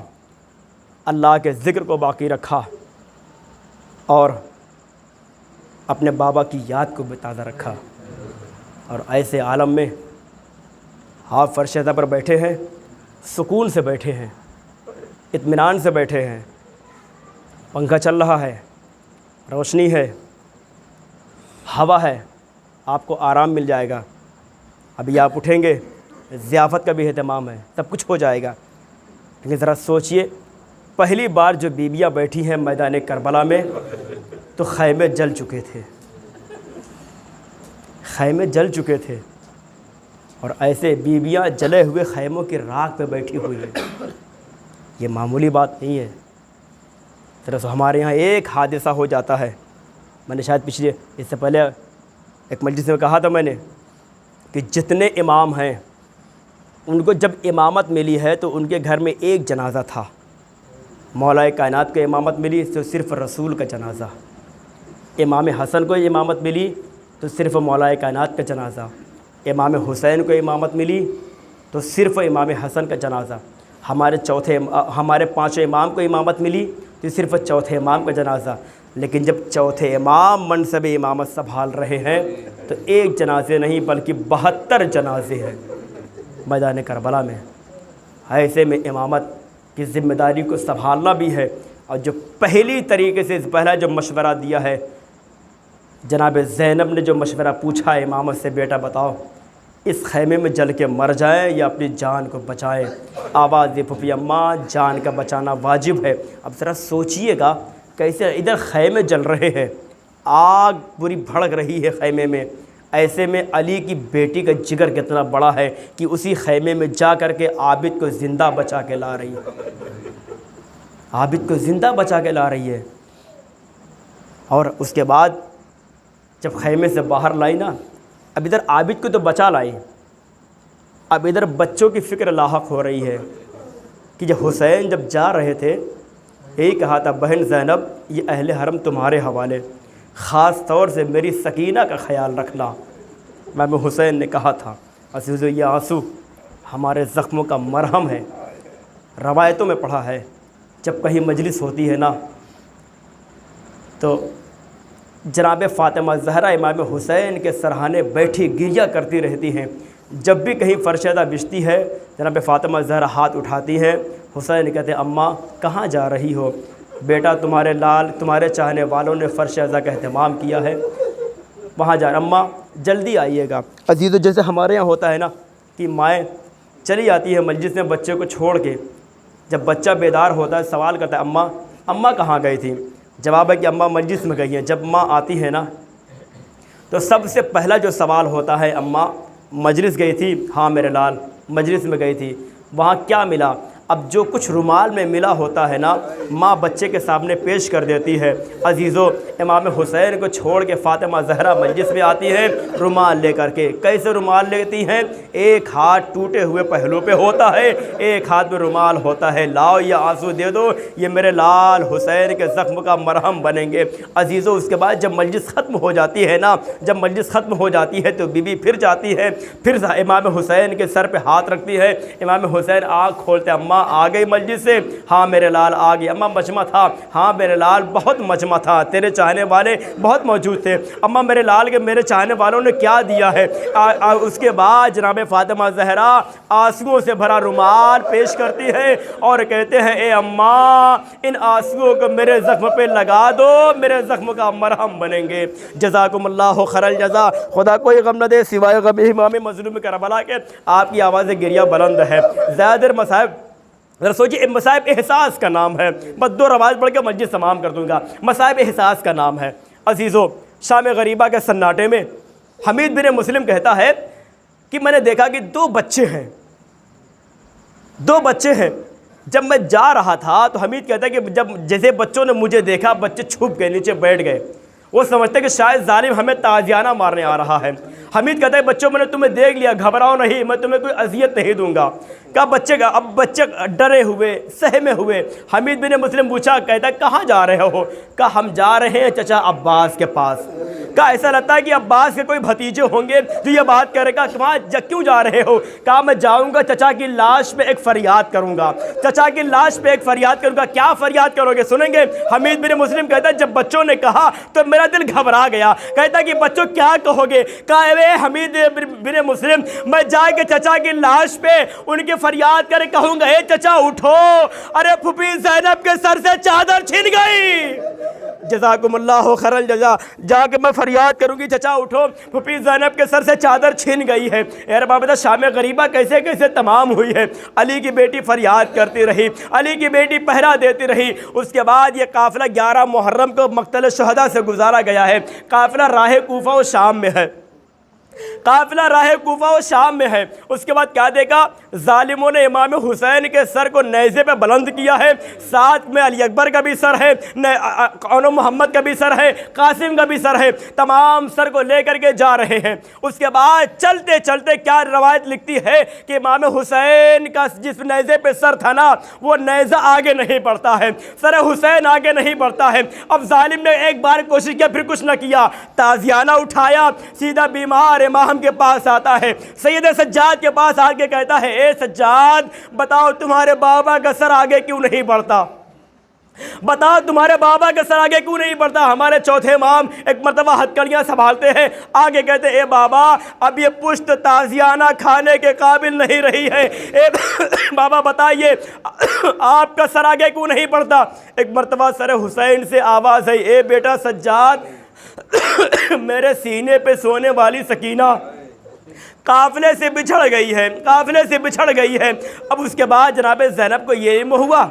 अल्लाह के ज़िक्र को बाकी रखा, और अपने बाबा की याद को भी ताज़ा रखा। और ऐसे आलम में आप फर्श अज़ा पर बैठे हैं, सुकून से बैठे हैं, इत्मीनान से बैठे हैं, पंखा चल रहा है, रोशनी है, हवा है, आपको आराम मिल जाएगा। अभी आप उठेंगे, ज़ियाफ़त का भी एहतमाम है, सब कुछ हो जाएगा। लेकिन ज़रा सोचिए, पहली बार जो बीबियाँ बैठी हैं मैदान करबला में, तो खैमे जल चुके थे, खैमे जल चुके थे। और ऐसे बीबियाँ जले हुए खैमों की राख पे बैठी हुई हैं, ये मामूली बात नहीं है। दरअसल हमारे यहाँ एक हादसा हो जाता है, मैंने शायद पिछले इससे पहले एक मजलिस में कहा था मैंने कि जितने इमाम हैं उनको जब इमामत मिली है तो उनके घर में एक जनाज़ा था। मौलाए कायनात को इमामत मिली तो सिर्फ़ रसूल का जनाज़ा, इमाम हसन को इमामत मिली तो सिर्फ़ मौलाए कायनात का जनाज़ा, इमाम हुसैन को इमामत मिली तो सिर्फ़ इमाम हसन का जनाज़ा, हमारे पाँचों इमाम को इमामत मिली तो सिर्फ़ चौथे इमाम का जनाज़ा। लेकिन जब चौथे इमाम मनसब इमामत संभाल रहे हैं तो एक जनाजे नहीं बल्कि 72 जनाजे हैं मैदान करबला में। ऐसे में इमामत की ज़िम्मेदारी को संभालना भी है। और जो पहली तरीके से पहला जो मशवरा दिया है, जनाब ज़ैनब ने जो मशवरा पूछा इमामत से, बेटा बताओ इस खैमे में जल के मर जाएं या अपनी जान को बचाएं। आवाज़ दी फूफी अम्मा, जान का बचाना वाजिब है। अब ज़रा सोचिएगा कैसे इधर खैमे जल रहे हैं, आग पूरी भड़क रही है खैमे में। ऐसे में अली की बेटी का जिगर कितना बड़ा है कि उसी खैमे में जा कर के आबिद को ज़िंदा बचा के ला रही है, आबिद को ज़िंदा बचा के ला रही है। और उसके बाद जब खैमे से बाहर लाई ना, अब इधर आबिद को तो बचा लाई, अब इधर बच्चों की फ़िक्र लाहक हो रही है कि जब हुसैन जब जा रहे थे यही कहा था, बहन ज़ैनब ये अहले हरम तुम्हारे हवाले, ख़ास तौर से मेरी सकीना का ख्याल रखना। इमाम हुसैन ने कहा था, अज़ीज़ो ये आंसू हमारे ज़ख्मों का मरहम है। रवायतों में पढ़ा है जब कहीं मजलिस होती है ना तो जनाब फ़ातिमा ज़हरा इमाम हुसैन के सरहाने बैठी गिरिया करती रहती हैं। जब भी कहीं फ़र्शदा बिछती है जनाब फ़ातिमा ज़हरा हाथ उठाती हैं, हुसैन कहते हैं अम्मा कहाँ जा रही हो? बेटा तुम्हारे लाल तुम्हारे चाहने वालों ने फ़र्शदा का अहतमाम किया है, वहाँ जा, अम्मा जल्दी आइएगा। अजीज़ो जैसे हमारे यहाँ होता है ना कि माएँ चली आती है मस्जिद में बच्चे को छोड़ के, जब बच्चा बेदार होता है सवाल करता है अम्मा अम्मा कहाँ गई थी? जवाब है कि अम्मा मस्जिद में गई हैं। जब माँ आती है ना तो सबसे पहला जो सवाल होता है, अम्मा मजलिस गई थी? हाँ मेरे लाल मजलिस में गई थी। वहाँ क्या मिला? अब जो कुछ रुमाल में मिला होता है ना, माँ बच्चे के सामने पेश कर देती है। अजीज़ो इमाम हुसैन को छोड़ के फ़ातिमा ज़हरा मजलिस में आती है रुमाल लेकर के। कैसे रुमाल लेती हैं? एक हाथ टूटे हुए पहलू पे होता है, एक हाथ में रुमाल होता है। लाओ ये आंसू दे दो, ये मेरे लाल हुसैन के ज़ख्म का मरहम बनेंगे। अजीज़ो उसके बाद जब मजलिस ख़त्म हो जाती है ना, जब मजलिस ख़त्म हो जाती है तो बीबी फिर जाती है, फिर इमाम हुसैन के सर पर हाथ रखती है। इमाम हुसैन आँख खोलते, अम्मा आ गई मस्जिद से? हाँ मेरे लाल आ गई। अम्मा मजमा था? हाँ मेरे लाल बहुत मजमा था, तेरे चाहने वाले बहुत मौजूद थे। अम्मा मेरे लाल के मेरे चाहने वालों ने क्या दिया है? उसके बाद जनाब फ़ातिमा ज़हरा आंसुओं से भरा रुमाल पेश करती है और कहते हैं ए अम्मा इन आंसुओं को मेरे ज़ख्म पे लगा दो, मेरे ज़ख्म का मरहम बनेंगे। जज़ाकुमुल्लाहु खैरल जज़ा। खुदा कोई गम न दे सिवाय गम इमाम मज़लूम करबला के। आपकी आवाज़ गिरिया बुलंद है। ज़्यादातर मसाइब ज़रा सोचिए, मसाइब एहसास का नाम है। बस 2 रवाज पढ़ के मस्जिद तमाम कर दूंगा। मसाइब एहसास का नाम है। अजीज़ो शाम गरीबा के सन्नाटे में हमीद बिन मुस्लिम कहता है कि मैंने देखा कि 2 बच्चे हैं, 2 बच्चे हैं। जब मैं जा रहा था तो हमीद कहता है कि जब जैसे बच्चों ने मुझे देखा, बच्चे छुप गए, नीचे बैठ गए। वो समझते कि शायद जालिम हमें ताजियाना मारने आ रहा है। हमीद कहता है बच्चों मैंने तुम्हें देख लिया, घबराओ नहीं, मैं तुम्हें कोई अजियत नहीं दूंगा। का बच्चे का अब बच्चे डरे हुए सहमे हुए हमीद बिन मुस्लिम पूछा, कहता कहाँ जा रहे हो? कहा हम जा रहे हैं चचा अब्बास के पास। कहा ऐसा लगता है कि अब्बास के कोई भतीजे होंगे तो ये बात करेगा, वहाँ क्यों जा रहे हो? कहा मैं जाऊँगा चचा की लाश पे एक फरियाद करूँगा, चचा की लाश पे एक फरियाद करूँगा। क्या फरियाद करोगे सुनेंगे? हमीद बिन मुस्लिम कहता जब बच्चों ने कहा तो मेरा दिल घबरा गया। कहता कि बच्चों क्या कहोगे? कहा अरे हमीद बिन मुस्लिम मैं जाके चचा की लाश पे उनकी फरियाद करे कहूँगा, ए चचा उठो, अरे फूफी ज़ैनब के सर से चादर छिन गई, जज़ाकुमुल्लाहु खैरल जज़ा, जाके मैं फरियाद करूँगी चचा उठो, फूफी ज़ैनब के सर से चादर छिन गई है। यार बाबा शाम गरीबा कैसे कैसे तमाम हुई है। अली की बेटी फरियाद करती रही, अली की बेटी पहरा देती रही। उसके बाद ये काफ़िला 11 मुहर्रम को मक़तल शुहदा से गुजारा गया है। काफ़िला राह कूफा व शाम में है, काफ़िला राह कूफा व शाम में है। उसके बाद क्या देखा? जालिमों ने इमाम हुसैन के सर को नेज़े पे बुलंद किया है, साथ में अली अकबर का भी सर है, कौनो मोहम्मद का भी सर है, कासिम का भी सर है, तमाम सर को लेकर के जा रहे हैं। उसके बाद चलते चलते क्या रवायत लिखती है कि इमाम हुसैन का जिस नेज़े पे सर था ना, वो नेज़ा आगे नहीं बढ़ता है, सर हुसैन आगे नहीं बढ़ता है। अब जालिम ने एक बार कोशिश किया, फिर कुछ न किया, ताज़ियाना उठाया, सीधा बीमार इमाम के पास आता है, सैयद सज्जाद के पास आके कहता है, ए सज्जाद बताओ तुम्हारे बाबा का सर आगे क्यों नहीं बढ़ता, बताओ तुम्हारे बाबा का सर आगे क्यों नहीं बढ़ता। हमारे चौथे इमाम एक मरतबा हथकड़ियाँ संभालते हैं, आगे कहते ए बाबा अब ये पुश्त ताज़ियाना खाने के काबिल नहीं रही है, ए बाबा बताइए आपका सर आगे क्यों नहीं बढ़ता। एक मरतबा सर हुसैन से आवाज़ है, ए बेटा सज्जाद मेरे सीने पे सोने वाली सकीना काफ़िले से बिछड़ गई है, काफ़िले से बिछड़ गई है। अब उसके बाद जनाब ज़ैनब को ये इल्म हुआ।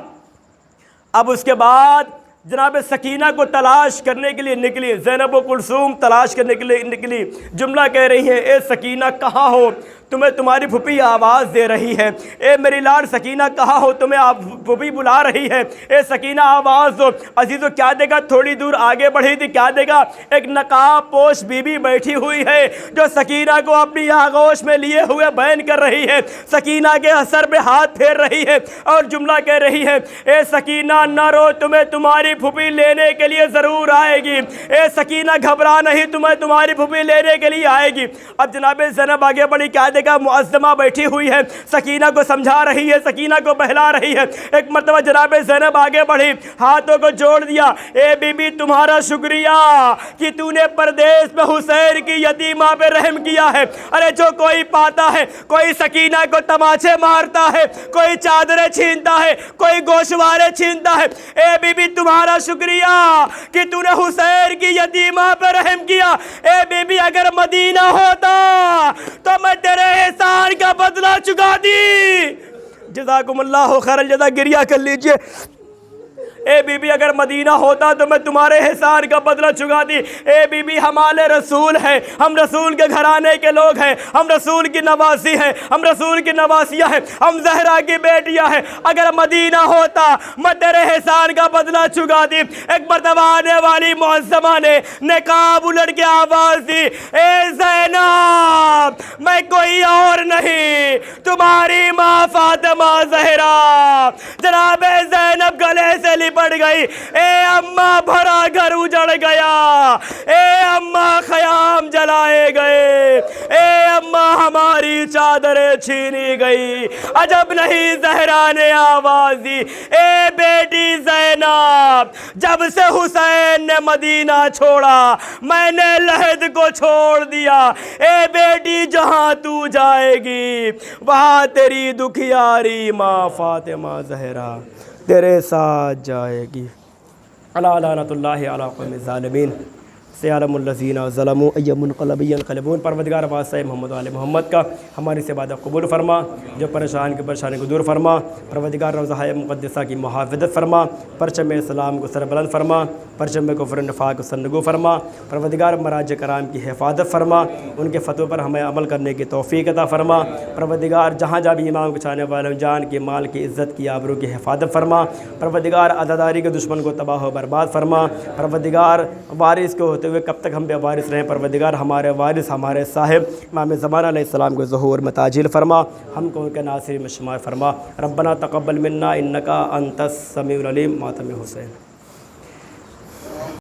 अब उसके बाद जनाब सकीना को तलाश करने के लिए निकली, ज़ैनब व कुलसूम तलाश करने के लिए निकली। जुमला कह रही है, ए सकीना कहाँ हो? तुम्हें तुम्हारी फूफी आवाज़ दे रही है। ए मेरी लाड सकीना कहाँ हो? तुम्हें आप फूफी बुला रही है। ए सकीना आवाज़ दो। अजीज़ो क्या देखा? थोड़ी दूर आगे बढ़ी थी, क्या देखा? एक नकाब पोश बीबी बैठी हुई है जो सकीना को अपनी आगोश में लिए हुए बयान कर रही है, सकीना के सर पे हाथ फेर रही है और जुमला कह रही है, ए सकीना न रो, तुम्हें तुम्हारी फूफी लेने के लिए ज़रूर आएगी। ए सकीना घबरा नहीं, तुम्हें तुम्हारी फूफी लेने के लिए आएगी। अब जनाब ज़ैनब आगे बढ़ी, क्या देखा? मुअज़्ज़मा बैठी हुई है, सकीना को समझा रही है, सकीना को बहला रही है। एक मरतबा जनाब ज़ैनब आगे बढ़ी, हाथों को जोड़ दिया, ए बीबी तुम्हारा शुक्रिया कि तूने परदेश में हुसैन की यतीमा पे रहम किया है। अरे जो कोई पाता है, कोई सकीना को तमाचे मारता है, कोई चादरें छीनता है, कोई गोशवारे छीनता है। ए बीबी तुम्हारा शुक्रिया कि तूने हुसैन की यतीमा पे रहम किया। ए बीबी अगर मदीना होता तो मैं तेरे एहसान का बदला चुका दी। जज़ाकुमुल्लाहु खैरल जज़ा, गिरिया कर लीजिए। ए बीबी अगर मदीना होता तो मैं तुम्हारे एहसान का बदला चुका दी। ए बीबी हमारे रसूल हैं, हम रसूल के घराने के लोग हैं, हम रसूल की नवासी हैं, हम रसूल की नवासियाँ हैं, हम जहरा की बेटियाँ हैं। अगर मदीना होता मैं तेरे एहसान का बदला चुका दी। एक मरतबा आने वाली मुअज़्ज़मा ने नकाब उलट के आवाज़ दी, ए ज़ैनब मैं कोई और नहीं, तुम्हारी माँ फातिमा ज़हरा। जनाब ज़ैनब गले से पड़ गई। ए अम्मा भरा घर उजड़ गया, ए अम्मा खयाम जलाए गए, ए अम्मा हमारी चादरें छीनी गई। अजब नहीं ज़हरा ने आवाज़ दी, ए बेटी ज़ैनब जब से हुसैन ने मदीना छोड़ा मैंने लहद को छोड़ दिया। ए बेटी जहाँ तू जाएगी वहाँ तेरी दुखियारी माँ फातिमा ज़हरा तेरे साथ जाएगी। अला लानतुल्लाहि अला क़ौमिज़ ज़ालिमीन सयअलमुल्लज़ीना ज़लमू अय्युमुनक़लबिन यनक़लिबून। परवरदिगार वास्ते मोहम्मद वाले मोहम्मद का हमारी से इबादत कबूल फरमा, जो परेशान की परेशानी को दूर फरमा। परवरदिगार रौज़ा मुक़द्दसा की मुहाफ़िज़त फरमा, परचम इस्लाम को सरबुलंद फरमा, परचम कुफ्र निफ़ाक़ को सरनगू फरमा। परवरदिगार मराज कराम की हिफाजत फरमा, उनके फ़तवे पर हमें अमल करने की तौफ़ीक़ अता फरमा। परवरदिगार जहाँ जहाँ भी इमाम को चाहने वाले जान की, माल की, इज़्ज़त की, आबरू की हिफाजत फरमा। परवरदिगार अज़ादारी के दुश्मन को तबाह व बर्बाद फरमा। परवरदिगार वारिस को होते हुए कब तक हम बेवारिस रहें। परवरदिगार हमारे वारिस हमारे साहिब इमाम ज़मान अलैहिस्सलाम को ज़हूर में ताजील फरमा, हमको उनके नासिर में शुमार फरमा। रब्बना तक़ब्बल मिन्ना इन्नका अंतस समीउल अलीम। मातम हुसैन।